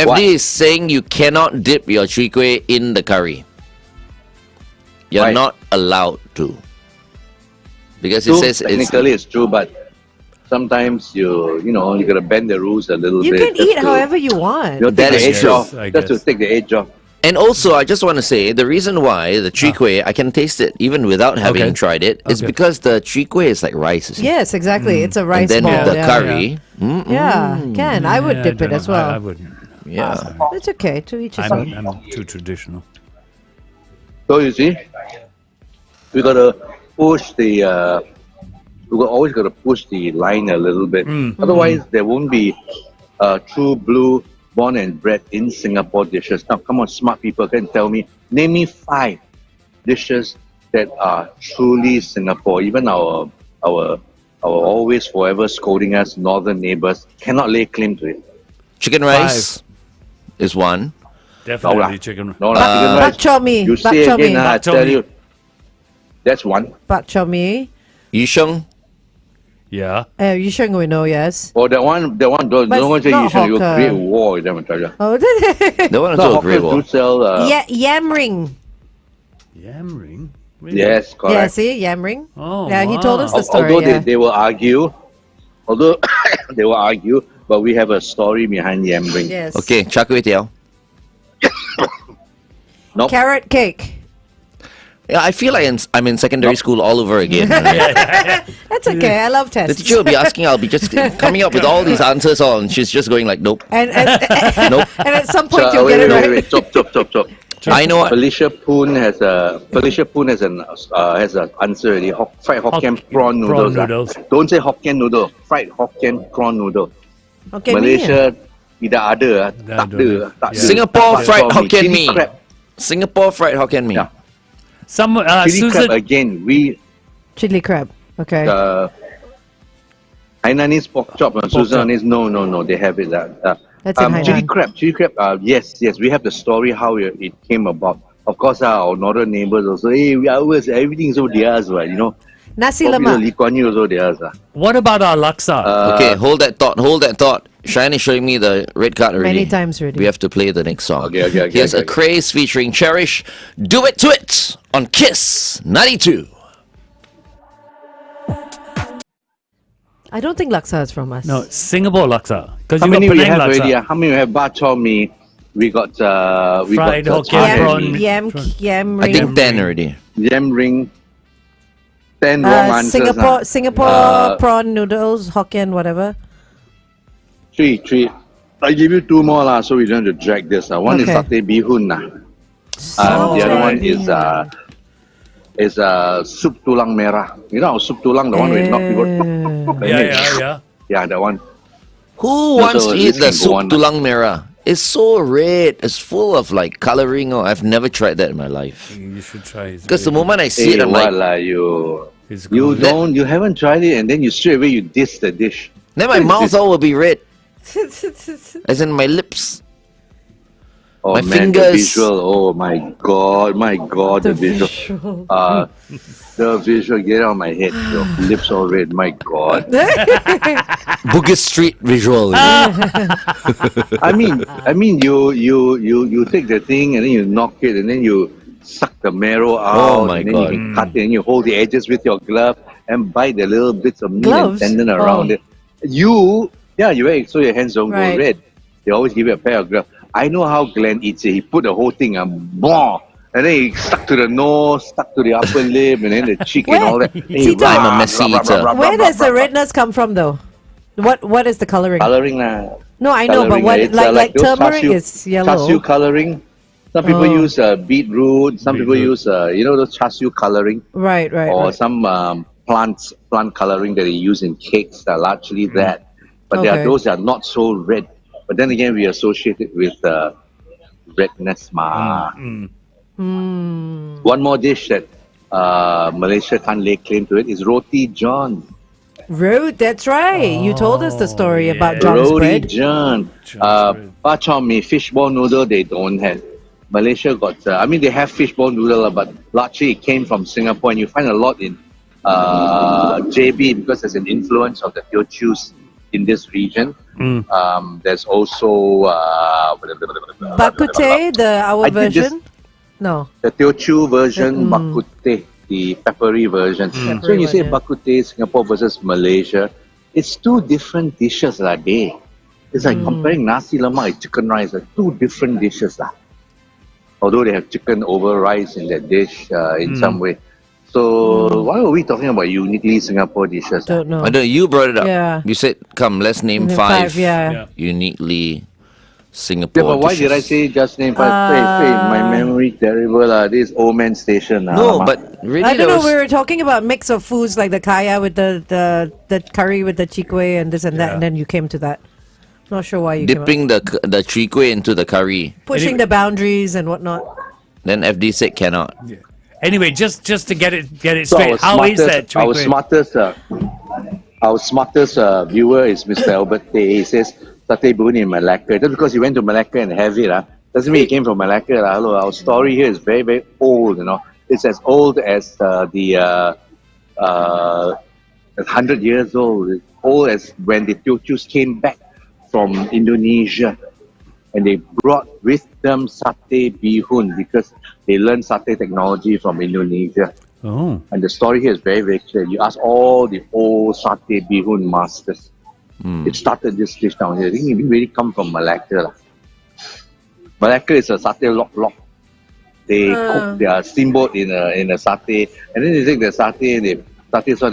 Speaker 8: FD
Speaker 3: what?
Speaker 8: is saying you cannot dip your chwee kueh in the curry. You're
Speaker 3: Why?
Speaker 8: not allowed to. Because it
Speaker 3: True,
Speaker 8: says
Speaker 3: technically it's true, but sometimes you gotta bend the rules a little
Speaker 4: You
Speaker 3: bit.
Speaker 4: can
Speaker 3: just
Speaker 4: eat
Speaker 3: to-
Speaker 4: however you want.
Speaker 3: Take
Speaker 8: That
Speaker 3: the
Speaker 8: is
Speaker 3: edge
Speaker 8: true.
Speaker 3: off,
Speaker 5: I
Speaker 3: just to
Speaker 5: guess.
Speaker 3: take the edge off.
Speaker 8: And also, I just want to say the reason why the chwee kueh I can taste it even without having
Speaker 5: Okay.
Speaker 8: tried it is
Speaker 5: Okay.
Speaker 8: because the chwee kueh is like rice. You see.
Speaker 4: Yes, exactly. It's a
Speaker 8: And
Speaker 4: rice
Speaker 8: then
Speaker 4: ball.
Speaker 8: the
Speaker 4: yeah.
Speaker 8: curry.
Speaker 4: Yeah, can. I would
Speaker 5: Yeah,
Speaker 4: dip it
Speaker 5: don't
Speaker 4: as
Speaker 5: know. I
Speaker 4: well.
Speaker 5: wouldn't.
Speaker 8: Yeah.
Speaker 4: It's okay. To each his own.
Speaker 5: I'm too traditional.
Speaker 3: So you see, we gotta push the. Always gotta push the line a little bit. Otherwise, there won't be true blue born and bred in Singapore dishes. Now, come on, smart people can tell me. Name me 5 dishes that are truly Singapore. Even our always forever scolding us northern neighbors cannot lay claim to it.
Speaker 8: Chicken rice is one.
Speaker 5: Definitely chicken.
Speaker 3: No, chicken
Speaker 4: Bak
Speaker 3: rice.
Speaker 4: chor mee.
Speaker 3: You
Speaker 4: Bak
Speaker 3: say
Speaker 4: chor
Speaker 3: again,
Speaker 4: mee.
Speaker 3: I
Speaker 5: Bak chor
Speaker 3: tell
Speaker 5: mee.
Speaker 3: you. That's one.
Speaker 4: Bak chor mee.
Speaker 8: Yu sheng.
Speaker 5: Yeah.
Speaker 4: You sure we know, yes.
Speaker 3: Oh, that one, no one say you
Speaker 4: not
Speaker 3: should you
Speaker 4: hawker.
Speaker 3: create war with them, I tell you.
Speaker 4: Oh,
Speaker 8: The one
Speaker 3: So
Speaker 8: also a
Speaker 3: hawkers
Speaker 8: great
Speaker 3: do
Speaker 8: one.
Speaker 3: sell,
Speaker 4: yam ring.
Speaker 5: Yam ring? Really?
Speaker 3: yes,
Speaker 4: Yeah,
Speaker 3: correct.
Speaker 4: see, yam ring.
Speaker 5: Oh,
Speaker 4: Yeah, he told us
Speaker 5: wow.
Speaker 4: the story.
Speaker 3: Although
Speaker 4: yeah.
Speaker 3: they will argue, but we have a story behind yam ring.
Speaker 4: Yes.
Speaker 8: Okay, char kway teow.
Speaker 3: Nope.
Speaker 4: Carrot cake.
Speaker 8: Yeah, I feel like I'm in secondary school all over again.
Speaker 4: That's okay. I love
Speaker 8: The
Speaker 4: tests.
Speaker 8: teacher will be asking, I'll be just coming up with all these answers on. She's just going like, nope,
Speaker 4: And
Speaker 8: nope.
Speaker 4: and at some point
Speaker 3: So,
Speaker 4: you'll get it right.
Speaker 3: wait. Stop.
Speaker 8: I know what.
Speaker 3: Felicia Poon has an answer already. Fried Hokkien prawn noodles.
Speaker 5: prawn noodles.
Speaker 3: Don't say Hokkien noodle. Fried Hokkien prawn noodle.
Speaker 4: Okay,
Speaker 3: Malaysia tidak ada. Tak
Speaker 5: don't
Speaker 3: ada.
Speaker 5: have.
Speaker 3: Tak
Speaker 5: Yeah.
Speaker 3: ada.
Speaker 8: Singapore
Speaker 3: Tak
Speaker 8: fried
Speaker 3: ada.
Speaker 8: Hokkien
Speaker 3: Chili
Speaker 8: mee.
Speaker 3: crab.
Speaker 8: Singapore fried Hokkien mee.
Speaker 3: Yeah.
Speaker 5: Some
Speaker 3: Chili crab
Speaker 5: Susan.
Speaker 3: again. We
Speaker 4: Chili crab. Okay.
Speaker 3: Hainanese pork chop. Susanese. No. They have it.
Speaker 4: That's in
Speaker 3: Chili
Speaker 4: Hainan.
Speaker 3: crab. Yes. We have the story how it came about. Of course, our northern neighbors also. Hey, we ours. Everything is over theirs, right? You know.
Speaker 4: Nasi
Speaker 3: Probably
Speaker 4: lemak.
Speaker 3: Lee Kuan Yew also theirs.
Speaker 5: What about our laksa?
Speaker 8: Okay, hold that thought. Cheyenne is showing me the red card already.
Speaker 4: Many times already.
Speaker 8: We have to play the next song.
Speaker 3: Okay.
Speaker 8: Here's a craze featuring Cherish. Do it to it on Kiss 92.
Speaker 4: I don't think laksa is from us.
Speaker 5: No, Singapore laksa. Because
Speaker 3: How
Speaker 5: you got
Speaker 3: many we
Speaker 5: Penang
Speaker 3: have already?
Speaker 5: laksa.
Speaker 3: How many we have? Bak chor mee. We got
Speaker 5: Fried Hokkien
Speaker 3: char
Speaker 5: prawn.
Speaker 3: mee,
Speaker 4: Yam
Speaker 8: I
Speaker 4: ring.
Speaker 8: think 10 already.
Speaker 3: yam ring. 10 wrong answers.
Speaker 4: Singapore prawn noodles, Hokkien, whatever.
Speaker 3: 3. I give you 2 more lah, so we don't have to drag this. One
Speaker 4: Okay.
Speaker 3: is satay bihun lah. The other one is soup tulang merah. You know soup tulang, the one where knock people.
Speaker 5: Yeah.
Speaker 3: Yeah, that one.
Speaker 8: Who wants
Speaker 3: so
Speaker 8: to eat
Speaker 3: this
Speaker 8: the
Speaker 3: can go
Speaker 8: soup
Speaker 3: on.
Speaker 8: tulang merah? It's so red. It's full of like coloring. Oh, I've never tried that in my life.
Speaker 5: You should try it.
Speaker 8: Because the
Speaker 5: very
Speaker 8: moment I see it, I'm
Speaker 3: what
Speaker 8: like,
Speaker 3: lah, you
Speaker 5: It's
Speaker 3: you
Speaker 5: good.
Speaker 3: you haven't tried it, and then you straight away you diss the dish.
Speaker 8: then my mouth all will be red. As in my lips.
Speaker 3: Oh
Speaker 8: My
Speaker 3: man,
Speaker 8: fingers.
Speaker 3: the visual. Oh my god, the visual. The visual. Get out of my head. Your lips all red. My god.
Speaker 8: Bugis Street visual.
Speaker 3: I mean, you take the thing and then you knock it and then you suck the marrow out.
Speaker 8: Oh my
Speaker 3: and then
Speaker 8: God.
Speaker 3: you cut it and you hold the edges with your glove and bite the little bits of meat
Speaker 4: Gloves?
Speaker 3: and tendon around
Speaker 4: Oh.
Speaker 3: it. You wear it so your hands don't
Speaker 4: Right.
Speaker 3: go red. They always give you a pair of gloves. I know how Glenn eats it. He put the whole thing and then he stuck to the nose, stuck to the upper lip, and then the cheek and all that. Then he
Speaker 4: Seetoh,
Speaker 8: I'm a messy eater.
Speaker 4: Where does the redness come from, though? What is the coloring?
Speaker 3: Coloring lah.
Speaker 4: No, I know, but
Speaker 3: Coloring,
Speaker 4: what
Speaker 3: it's,
Speaker 4: like
Speaker 3: those
Speaker 4: turmeric
Speaker 3: char siu-
Speaker 4: is yellow.
Speaker 3: Char siu coloring. Some people use beetroot. Some people use those char siu coloring,
Speaker 4: Right, right,
Speaker 3: or
Speaker 4: right.
Speaker 3: some plant coloring that they use in cakes. Largely that, but there
Speaker 4: Okay.
Speaker 3: are those that are not so red. But then again, we associate it with redness. One more dish that Malaysia can't lay claim to it is roti john.
Speaker 4: Root, that's right. You told us the story about John's
Speaker 3: Roti
Speaker 4: bread.
Speaker 3: john.
Speaker 5: bread.
Speaker 3: Bak chor mee, fishball noodle, they don't have. Malaysia got, they have fishball noodle, but largely it came from Singapore, and you find a lot in JB because there's an influence of the Teochews in this region. There's also
Speaker 4: Bak kut teh, our
Speaker 3: I think this-
Speaker 4: version? No.
Speaker 3: the Teochew version, bak kut teh, the peppery version. So when you say
Speaker 4: one, yeah.
Speaker 3: bak kut teh, Singapore versus Malaysia, it's two different dishes lah. It's like comparing nasi lemak and chicken rice, two different dishes lah. Although they have chicken over rice in that dish in some way. So why are we talking about uniquely Singapore dishes?
Speaker 4: Don't know.
Speaker 8: I know you brought it up.
Speaker 4: Yeah.
Speaker 8: You said, "Come, let's name
Speaker 4: Name
Speaker 8: five,
Speaker 4: yeah.
Speaker 8: uniquely Singapore
Speaker 3: Yeah, but why did I
Speaker 8: dishes."
Speaker 3: say just name five? My memory terrible lah. This old man station.
Speaker 8: No,
Speaker 3: alamak.
Speaker 8: but really,
Speaker 4: I don't
Speaker 8: there
Speaker 4: know.
Speaker 8: was-
Speaker 4: We were talking about mix of foods like the kaya with the curry with the chikwe and this and that, and then you came to that. Not sure why you
Speaker 8: dipping the chwee kueh into the curry.
Speaker 4: pushing the boundaries and whatnot.
Speaker 8: Then FD said cannot.
Speaker 5: Anyway, just to get it
Speaker 3: So
Speaker 5: straight, how is that?
Speaker 3: Our
Speaker 5: Chwee
Speaker 3: smartest viewer is Mr. Albert Tay. He says satay bihun in Malacca. Just because he went to Malacca and have it, doesn't mean he came from Malacca. Hello, our story here is very, very old. It's as old as the 100 years old. As old as when the Teochews came back from Indonesia, and they brought with them satay bihun because they learned satay technology from Indonesia.
Speaker 5: Oh.
Speaker 3: And the story here is very, very clear. You ask all the old satay bihun masters. It started this dish down here. I think it really come from Malacca lah. Malacca is a satay lok. They cook their steamboat in a satay, and then they take the satay and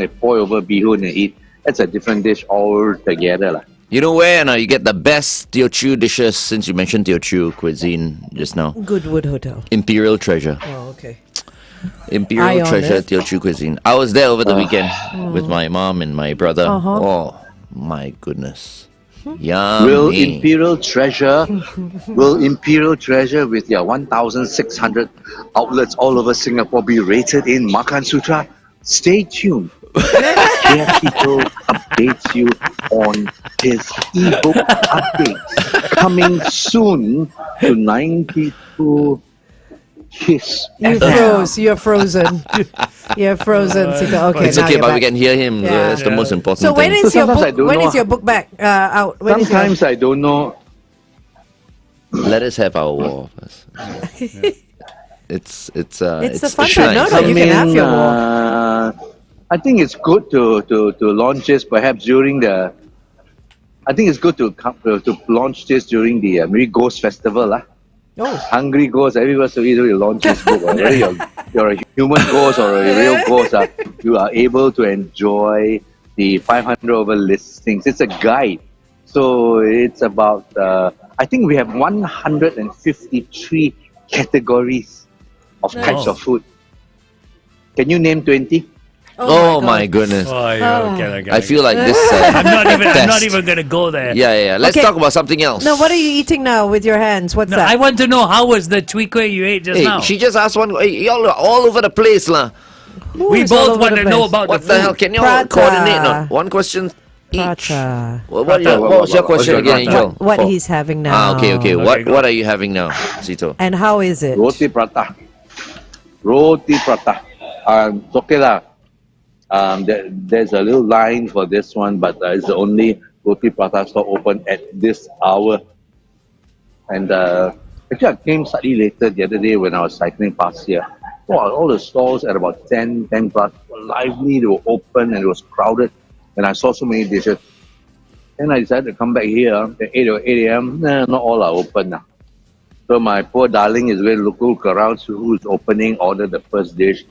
Speaker 3: they pour over bihun and eat. That's a different dish altogether lah.
Speaker 8: You know where now you get the best Teochew dishes, since you mentioned Teochew cuisine just now?
Speaker 4: Goodwood Hotel.
Speaker 8: Imperial Treasure.
Speaker 4: Oh, okay.
Speaker 8: Imperial
Speaker 4: Eye on
Speaker 8: Treasure
Speaker 4: it.
Speaker 8: Teochew cuisine. I was there over the weekend with my mom and my brother. Oh, my goodness. Yummy.
Speaker 3: Will Imperial Treasure with their 1,600 outlets all over Singapore be rated in Makansutra? Stay tuned. K F Seetoh updates you on his ebook updates coming soon to 92 Kiss.
Speaker 4: You froze. You're frozen. You're frozen. Sita. Okay,
Speaker 8: It's
Speaker 4: now
Speaker 8: okay,
Speaker 4: you're
Speaker 8: but we
Speaker 4: back.
Speaker 8: can hear him.
Speaker 4: Yeah.
Speaker 8: That's the most important
Speaker 4: So when
Speaker 8: thing.
Speaker 4: is your
Speaker 3: sometimes I
Speaker 4: book?
Speaker 3: don't
Speaker 4: When
Speaker 3: know
Speaker 4: is your book back out? When is your-
Speaker 3: Sometimes I don't know.
Speaker 8: Let us have our war first. It's
Speaker 4: It's the
Speaker 8: it's
Speaker 4: fun part. No,
Speaker 8: nice.
Speaker 4: no, you can have your war.
Speaker 3: I think it's good to launch this perhaps during the. I think it's good to launch this during the maybe Ghost Festival lah.
Speaker 4: Oh,
Speaker 3: Hungry Ghost, everywhere so easily launch this book. Whether you're a human ghost or a real ghost, you are able to enjoy the 500 over listings. It's a guide, so it's about. I think we have 153 categories of types of food. Can you name 20?
Speaker 8: Oh my goodness.
Speaker 5: Oh, yeah, okay.
Speaker 8: I feel like this.
Speaker 5: I'm not
Speaker 8: test.
Speaker 5: even gonna go there.
Speaker 8: Yeah. Let's
Speaker 4: Okay.
Speaker 8: talk about something else.
Speaker 4: no, what are you eating now with your hands? What's
Speaker 5: No,
Speaker 4: that?
Speaker 5: I want to know how was the chwee kueh you ate just
Speaker 8: Hey,
Speaker 5: now.
Speaker 8: she just asked one. Hey, y'all are all over the place, lah.
Speaker 4: Ooh,
Speaker 5: We
Speaker 4: it's all
Speaker 5: both
Speaker 4: over
Speaker 5: want
Speaker 4: the
Speaker 5: to know
Speaker 4: place.
Speaker 5: about
Speaker 8: What
Speaker 5: the
Speaker 8: the
Speaker 5: food.
Speaker 8: hell? Can y'all
Speaker 4: Prata.
Speaker 8: coordinate? No? One question each.
Speaker 4: Prata.
Speaker 8: What was your question
Speaker 3: What's your
Speaker 8: again,
Speaker 3: prata?
Speaker 8: Angel?
Speaker 4: What
Speaker 8: For-
Speaker 4: he's having now.
Speaker 8: Okay.
Speaker 5: Okay,
Speaker 8: What
Speaker 5: go.
Speaker 8: What are you having now, Seetoh?
Speaker 4: And how is it?
Speaker 3: Roti prata. It's okay lah. There's a little line for this one, but it's the only roti prata store open at this hour. And actually, I came slightly later the other day when I was cycling past here. Wow, all the stalls at about 10 plus were lively, they were open and it was crowded. And I saw so many dishes. Then I decided to come back here at 8 or 8 a.m. Not all are open now. So my poor darling is going to look around, see who's opening, order the first dish.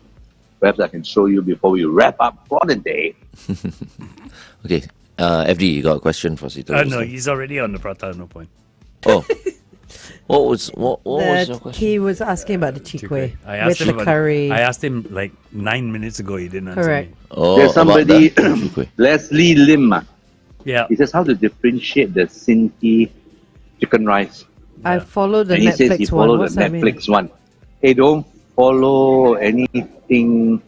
Speaker 3: Perhaps I can show you before we wrap up for the day.
Speaker 8: Okay. FD, you got a question for Seetoh?
Speaker 5: No, he's already on the prata. No point.
Speaker 8: Oh, What was your question?
Speaker 4: He was asking about the chikwe
Speaker 5: I asked
Speaker 4: with
Speaker 5: him
Speaker 4: the curry.
Speaker 5: I asked him like 9 minutes ago. He didn't answer
Speaker 4: Correct.
Speaker 5: me.
Speaker 8: Oh,
Speaker 3: There's somebody,
Speaker 8: about the chikwe.
Speaker 3: Leslie Lim.
Speaker 5: Yeah.
Speaker 3: He says how to differentiate the Sinti chicken rice.
Speaker 4: I follow the
Speaker 3: And he says he
Speaker 4: Netflix one.
Speaker 3: followed
Speaker 4: What's
Speaker 3: the
Speaker 4: that mean?
Speaker 3: Netflix one. Hey, don't follow anything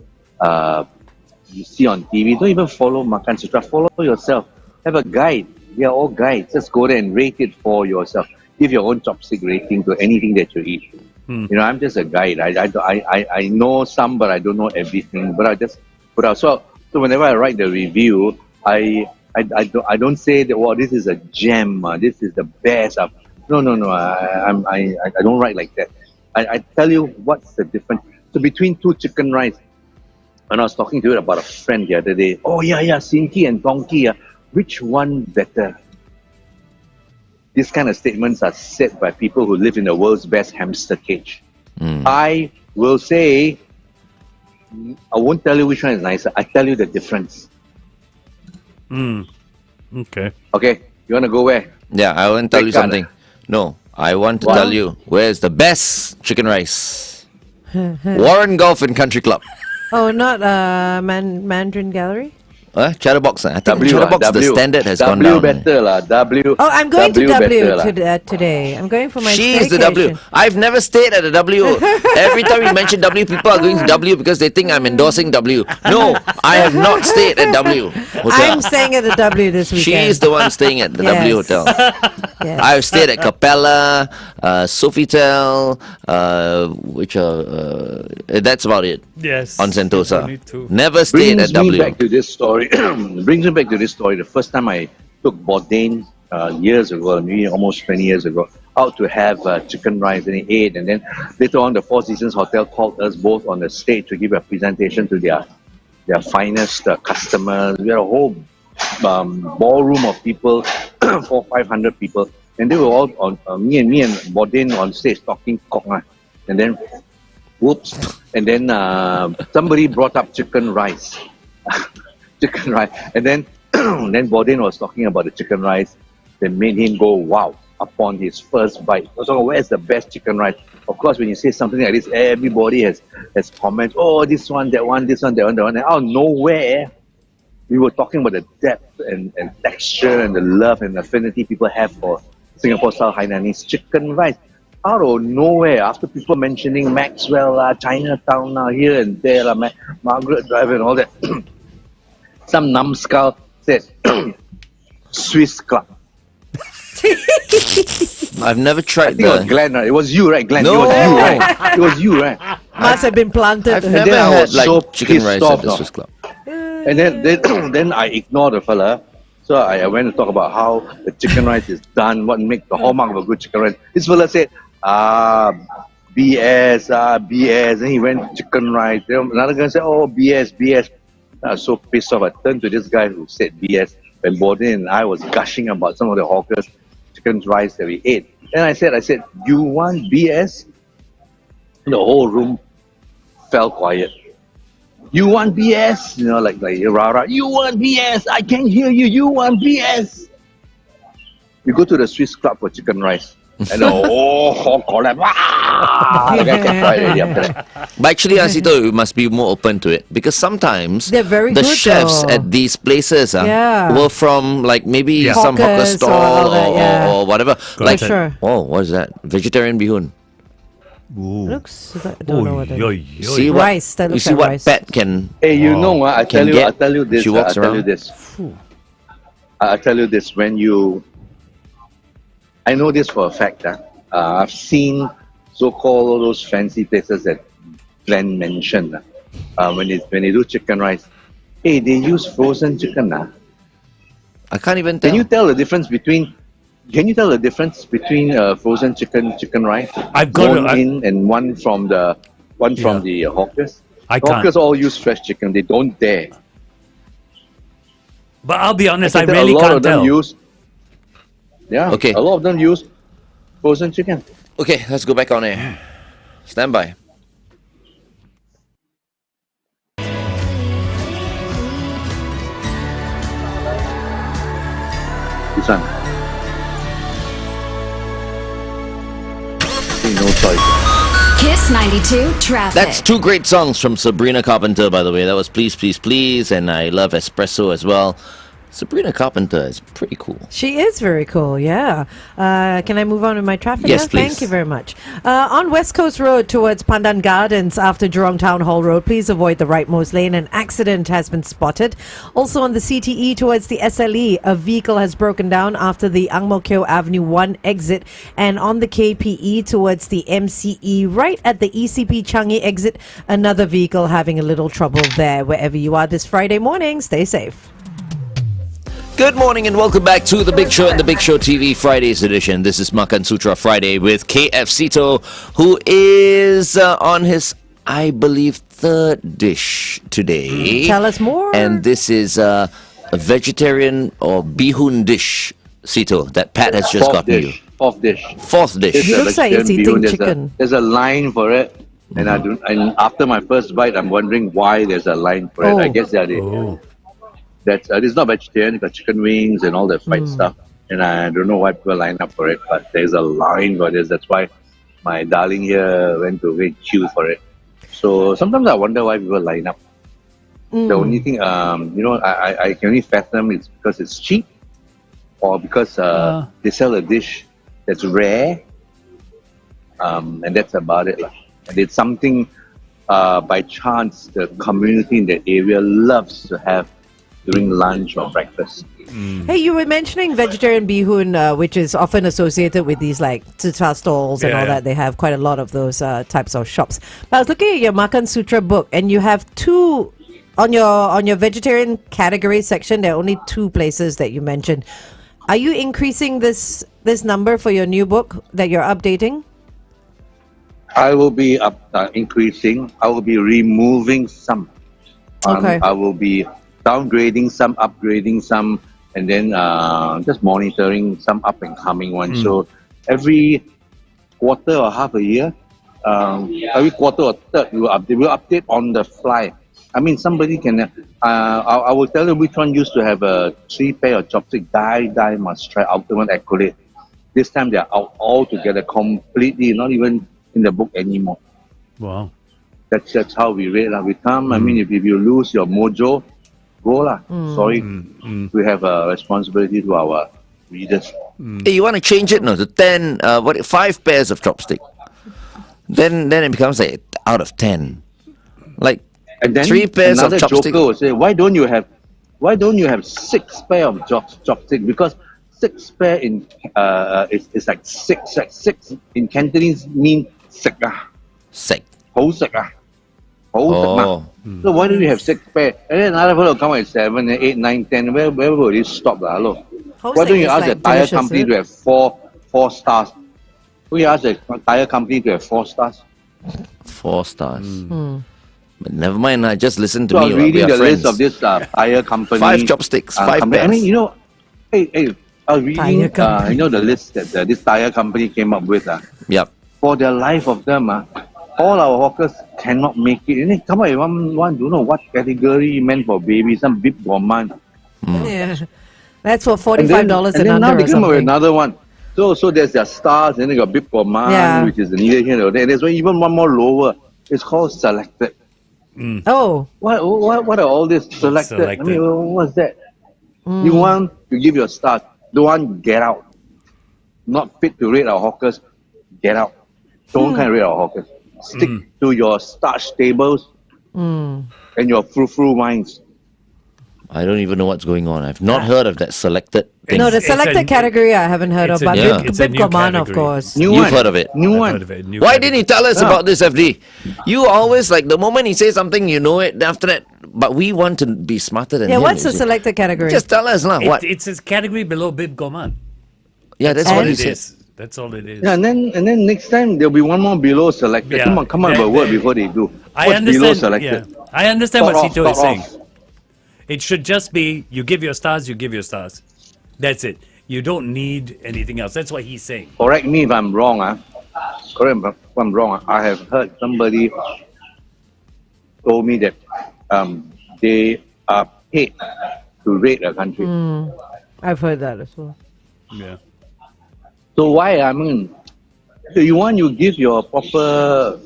Speaker 3: you see on TV. Don't even follow Makansutra. Follow yourself. Have a guide. We are all guides. Just go there and rate it for yourself. Give your own chopstick rating to anything that you eat. You know, I'm just a guide. I know some, but I don't know everything. But I just put out. So whenever I write the review, I don't say that, well, this is a gem. This is the best. No. I don't write like that. I tell you what's the difference. So between two chicken rice, when I was talking to you about a friend the other day, oh yeah, Sinki and Donkey, which one better? These kind of statements are said by people who live in the world's best hamster cage. I will say, I won't tell you which one is nicer. I tell you the difference.
Speaker 5: Okay.
Speaker 3: Okay, you want to go where?
Speaker 8: Yeah, I want to tell you
Speaker 3: Red card.
Speaker 8: something. No, I want to
Speaker 3: What?
Speaker 8: tell you where's the best chicken rice. Warren Golf and Country Club.
Speaker 4: Oh, not Mandarin Gallery?
Speaker 8: Chatterbox. I think
Speaker 3: W,
Speaker 8: Chatterbox, the
Speaker 3: W.
Speaker 8: standard has
Speaker 3: W
Speaker 8: gone down.
Speaker 3: better lah. W.
Speaker 4: Oh, I'm going to
Speaker 3: better
Speaker 4: W
Speaker 3: lah.
Speaker 4: today. I'm going for my
Speaker 8: She's the W.
Speaker 4: staycation.
Speaker 8: I've never stayed at a W. Every time you mention W, people are going to W because they think I'm endorsing W. No, I have not stayed at W Hotel.
Speaker 4: I'm staying at the W this weekend.
Speaker 8: She's the one staying at the W
Speaker 4: Yes.
Speaker 8: Hotel.
Speaker 4: Yes.
Speaker 8: I've stayed at Capella, Sofitel, which are that's about it.
Speaker 5: Yes.
Speaker 8: On Sentosa.
Speaker 5: Only two.
Speaker 8: Never stayed
Speaker 3: Brings
Speaker 8: at
Speaker 3: me
Speaker 8: W.
Speaker 3: back to this story. Brings me back to this story. The first time I took Bourdain years ago, maybe almost 20 years ago, out to have chicken rice, and he ate. And then later on, the Four Seasons Hotel called us both on the stage to give a presentation to their finest customers. We had a whole ballroom of people, 400-500 people, and they were all on me and Bourdain on stage talking cock. And then, whoops, and then somebody brought up chicken rice. Chicken rice. And then then Bourdain was talking about the chicken rice that made him go wow upon his first bite. So where's the best chicken rice? Of course, when you say something like this, everybody has comments. Oh, this one, that one, this one, that one, that one. And out of nowhere, we were talking about the depth and texture and the love and affinity people have for Singapore-style Hainanese chicken rice. Out of nowhere, after people mentioning Maxwell, Chinatown, here and there, Margaret Drive and all that, some numbskull said, Swiss Club.
Speaker 8: I've never
Speaker 3: I
Speaker 8: tried
Speaker 3: think it was Glenn, right? It was you, right, Glenn?
Speaker 8: No.
Speaker 3: It was you, right? It was you, right?
Speaker 4: Must have been planted.
Speaker 8: I've
Speaker 3: And
Speaker 8: never
Speaker 3: then I
Speaker 8: had
Speaker 3: was
Speaker 8: like
Speaker 3: so
Speaker 8: chicken
Speaker 3: pissed
Speaker 8: rice
Speaker 3: off,
Speaker 8: at the
Speaker 3: no.
Speaker 8: Swiss Club.
Speaker 3: And then I ignored the fella. So I went to talk about how the chicken rice is done, what makes the hallmark of a good chicken rice. This fella said, BS. And he went chicken rice. Then another guy said, oh, BS. I was so pissed off. I turned to this guy who said BS when Bourdain and I was gushing about some of the hawkers' chicken rice that we ate. And I said, you want BS? And the whole room fell quiet. You want BS? You know, like rah, you want BS? I can hear you. You want BS? We go to the Swiss Club for chicken rice. And the whole collab. The guy kept quiet already after that.
Speaker 8: But actually, Seetoh, you must be more open to it because sometimes
Speaker 4: They're very
Speaker 8: the
Speaker 4: good,
Speaker 8: chefs
Speaker 4: though.
Speaker 8: at these places
Speaker 4: Yeah.
Speaker 8: were from like maybe some hawker
Speaker 4: Hawkers or
Speaker 8: stall
Speaker 4: all that, yeah.
Speaker 8: or whatever.
Speaker 5: Like-
Speaker 8: Like,
Speaker 4: sure.
Speaker 8: oh, what is that? Vegetarian bihun.
Speaker 4: Looks, I don't know what that is.
Speaker 8: You see what,
Speaker 4: Rice, that
Speaker 8: you
Speaker 4: looks
Speaker 8: see
Speaker 4: like
Speaker 8: what
Speaker 4: rice.
Speaker 8: pet can.
Speaker 3: Hey, you know, I
Speaker 8: Can
Speaker 3: tell
Speaker 8: get-
Speaker 3: you this.
Speaker 8: she walks
Speaker 3: I tell you
Speaker 8: around.
Speaker 3: this. I tell you this. When you, I know this for a fact. I've seen so-called all those fancy places that Glenn mentioned. When they do chicken rice, hey, they use frozen chicken.
Speaker 8: I can't even tell.
Speaker 3: Can you tell the difference between? Can you tell the difference between frozen chicken rice,
Speaker 5: I've got
Speaker 3: bone
Speaker 5: to-
Speaker 3: in, and one from the hawkers?
Speaker 5: I
Speaker 3: The
Speaker 5: can't.
Speaker 3: hawkers all use fresh chicken. They don't dare.
Speaker 5: But I'll be honest, I
Speaker 3: Can tell
Speaker 5: really
Speaker 3: a lot
Speaker 5: can't
Speaker 3: of them
Speaker 5: tell.
Speaker 3: use. Yeah.
Speaker 8: Okay.
Speaker 3: A lot of them use frozen chicken.
Speaker 8: Okay, let's go back on air. Stand by.
Speaker 3: This one. no choice.
Speaker 1: Kiss 92 traffic.
Speaker 8: That's two great songs from Sabrina Carpenter, by the way. That was Please, Please, Please, and I love Espresso as well. Sabrina Carpenter is pretty cool.
Speaker 4: She is very cool, yeah. Can I move on with my traffic?
Speaker 8: Yes,
Speaker 4: now?
Speaker 8: please.
Speaker 4: Thank you very much. On West Coast Road towards Pandan Gardens after Jurong Town Hall Road, please avoid the rightmost lane. An accident has been spotted. Also on the CTE towards the SLE, a vehicle has broken down after the Ang Mo Kio Avenue 1 exit. And on the KPE towards the MCE, right at the ECP Changi exit, another vehicle having a little trouble there. Wherever you are this Friday morning, stay safe.
Speaker 8: Good morning and welcome back to The Big Show and The Big Show TV Friday's edition. This is Makansutra Friday with K F Seetoh, who is on his, I believe, third dish today.
Speaker 4: Tell us more.
Speaker 8: And this is a vegetarian or bihun dish, Seetoh, that Pat has just gotten you.
Speaker 3: Fourth dish.
Speaker 8: Fourth dish.
Speaker 3: It's
Speaker 4: It
Speaker 3: a
Speaker 4: looks like it's
Speaker 3: vegetarian
Speaker 4: eating
Speaker 3: bihun.
Speaker 4: chicken.
Speaker 3: There's a line for it. And and after my first bite, I'm wondering why there's a line for it. I guess that it's not vegetarian. It's got chicken wings and all that fried stuff. And I don't know why people line up for it, but there's a line for this. That's why my darling here went to wait queue for it. So sometimes I wonder why people line up. The only thing, I can only fathom it's because it's cheap, or because they sell a dish that's rare, and that's about it. And it's something by chance the community in that area loves to have during lunch or breakfast.
Speaker 4: Hey, you were mentioning vegetarian bihun, which is often associated with these like tita stalls and all that. They have quite a lot of those types of shops. But I was looking at your Makansutra book, and you have two on your vegetarian category section. There are only two places that you mentioned. Are you increasing this number for your new book that you're updating?
Speaker 3: I will be increasing. I will be removing some.
Speaker 4: Okay.
Speaker 3: I will be downgrading some, upgrading some, and then just monitoring some up and coming ones. So every quarter or half a year, every quarter or third, we will update on the fly. I mean, somebody can. I will tell you which one used to have a 3 pair of chopstick. Die must try ultimate accolade. This time they are out altogether, completely, not even in the book anymore.
Speaker 5: Wow.
Speaker 3: That's how we rate. We come. I mean, if you lose your mojo, go lah. Sorry, we have a responsibility to our readers.
Speaker 8: Hey, you want to change it now to 10, 5 pairs of chopstick. Then it becomes like out of 10. Like,
Speaker 3: And then
Speaker 8: 3 pairs of
Speaker 3: another
Speaker 8: chopstick.
Speaker 3: joker will say, why don't you have 6 pair of chopstick? Because 6 pair in is like 6. Like 6 in Cantonese mean sek ah.
Speaker 8: Sek.
Speaker 3: Ho sek ah. Ho sek ma. So why don't you have 6 pair? And then another fellow will come at 7, 8, 9, 10. Where will it stop? Hello.
Speaker 4: Ho
Speaker 3: Why
Speaker 4: sek
Speaker 3: don't you
Speaker 4: is
Speaker 3: ask
Speaker 4: like
Speaker 3: the tire
Speaker 4: delicious,
Speaker 3: company
Speaker 4: is
Speaker 3: to
Speaker 4: it?
Speaker 3: have 4 stars? Why don't you ask the tire company to have 4 stars?
Speaker 8: 4 stars. But never mind, just listen to
Speaker 3: So I
Speaker 8: me.
Speaker 3: was reading
Speaker 8: we are
Speaker 3: the list
Speaker 8: friends.
Speaker 3: of this tire company.
Speaker 8: 5 chopsticks, 5
Speaker 3: company.
Speaker 8: pairs.
Speaker 3: I mean, hey, I was reading,
Speaker 4: Tire company.
Speaker 3: the list that this tire company came up with.
Speaker 8: Yep.
Speaker 3: For the life of them, all our hawkers cannot make it. And they come up with one, don't know what category meant for babies, some big gourmand.
Speaker 4: Yeah. That's for
Speaker 3: And
Speaker 4: $45
Speaker 3: then
Speaker 4: and
Speaker 3: now
Speaker 4: under
Speaker 3: they
Speaker 4: or
Speaker 3: come up with
Speaker 4: something.
Speaker 3: another one. So there's their stars, and they got big gourmand,
Speaker 4: Yeah.
Speaker 3: which is neither here nor there. And there's even one more lower. It's called selected.
Speaker 4: Oh.
Speaker 3: What are all this selected? I
Speaker 5: Selected.
Speaker 3: mean, what's that? You want to give your stars. Don't want, get out. Not fit to rate our hawkers, get out. Don't kind of rate our hawkers. Stick to your starch tables and your frou-frou wines.
Speaker 8: I don't even know what's going on. I've not heard of that selected thing.
Speaker 4: No, the
Speaker 5: It's
Speaker 4: selected
Speaker 5: a-
Speaker 4: category I haven't heard of,
Speaker 5: it's a
Speaker 4: but
Speaker 5: new-
Speaker 8: Yeah.
Speaker 5: it's a
Speaker 4: Bib
Speaker 5: new
Speaker 4: Gourmand, of
Speaker 5: category.
Speaker 4: course.
Speaker 3: New
Speaker 8: You've
Speaker 3: one.
Speaker 8: heard of it.
Speaker 3: New
Speaker 5: I've
Speaker 3: one.
Speaker 5: heard of it. New
Speaker 8: Why
Speaker 5: category.
Speaker 8: didn't he tell us about this, FD? You always, like, the moment he says something, you know it after that. But we want to be smarter than
Speaker 4: Yeah,
Speaker 8: him.
Speaker 4: what's the
Speaker 8: you see.
Speaker 4: selected category?
Speaker 8: Just tell us, lah. What?
Speaker 5: It's a category below Bib Gourmand.
Speaker 8: Yeah, that's
Speaker 4: And-
Speaker 8: what he
Speaker 5: It
Speaker 8: said.
Speaker 5: is. That's all it is.
Speaker 3: Yeah, and then next time there'll be one more below selected.
Speaker 5: Yeah.
Speaker 3: Come on,
Speaker 5: That-
Speaker 3: a word
Speaker 5: that-
Speaker 3: before they do.
Speaker 5: I
Speaker 3: What's
Speaker 5: understand.
Speaker 3: below selected?
Speaker 5: Yeah. I understand what
Speaker 3: Start off,
Speaker 5: Seetoh is
Speaker 3: start
Speaker 5: saying.
Speaker 3: off.
Speaker 5: It should just be you give your stars, you give your stars. That's it. You don't need anything else. That's what he's saying.
Speaker 3: Correct me if I'm wrong. Correct me if I'm wrong. I have heard somebody told me that they are paid to rate a country.
Speaker 4: I've heard that as well.
Speaker 5: Yeah.
Speaker 3: So why? I mean, If you want, you give your proper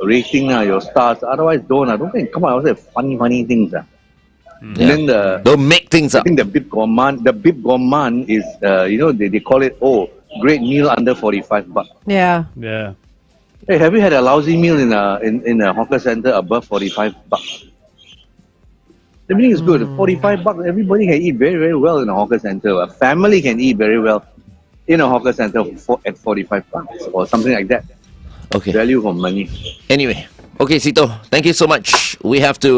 Speaker 3: rating, your stars. Otherwise, don't. Don't think, come on, I say funny things. And then
Speaker 8: Don't make things
Speaker 3: I
Speaker 8: up.
Speaker 3: think the bib gourmand is, they call it, great meal under 45 bucks.
Speaker 4: Yeah.
Speaker 5: Yeah.
Speaker 3: Hey, have you had a lousy meal in a hawker center above 45 bucks? Everything is good. 45 bucks, everybody can eat very, very well in a hawker center. A family can eat very well in a hawker center at 45 bucks or something like that.
Speaker 8: Okay.
Speaker 3: Value for money.
Speaker 8: Anyway, okay, Seetoh, thank you so much. We have to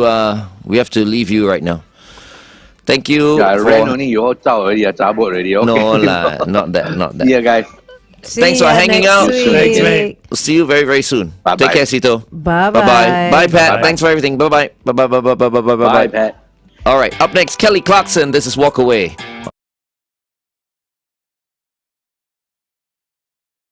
Speaker 8: leave you right now. Thank you.
Speaker 3: Yeah, I ran only, you all zao already, zabot already. Okay.
Speaker 8: No lah, not that.
Speaker 3: Yeah, guys.
Speaker 8: Thanks for hanging out.
Speaker 5: Thanks, mate.
Speaker 8: We'll see you very, very soon.
Speaker 3: Bye-bye.
Speaker 8: Take care, Seetoh.
Speaker 4: Bye-bye.
Speaker 8: Bye-bye. Bye, Pat.
Speaker 5: Bye-bye.
Speaker 8: Thanks for everything. Bye-bye. Bye-bye. Bye-bye. Bye-bye.
Speaker 3: Bye,
Speaker 8: Bye-bye.
Speaker 3: Pat.
Speaker 8: All right, up next, Kelly Clarkson. This is Walk Away.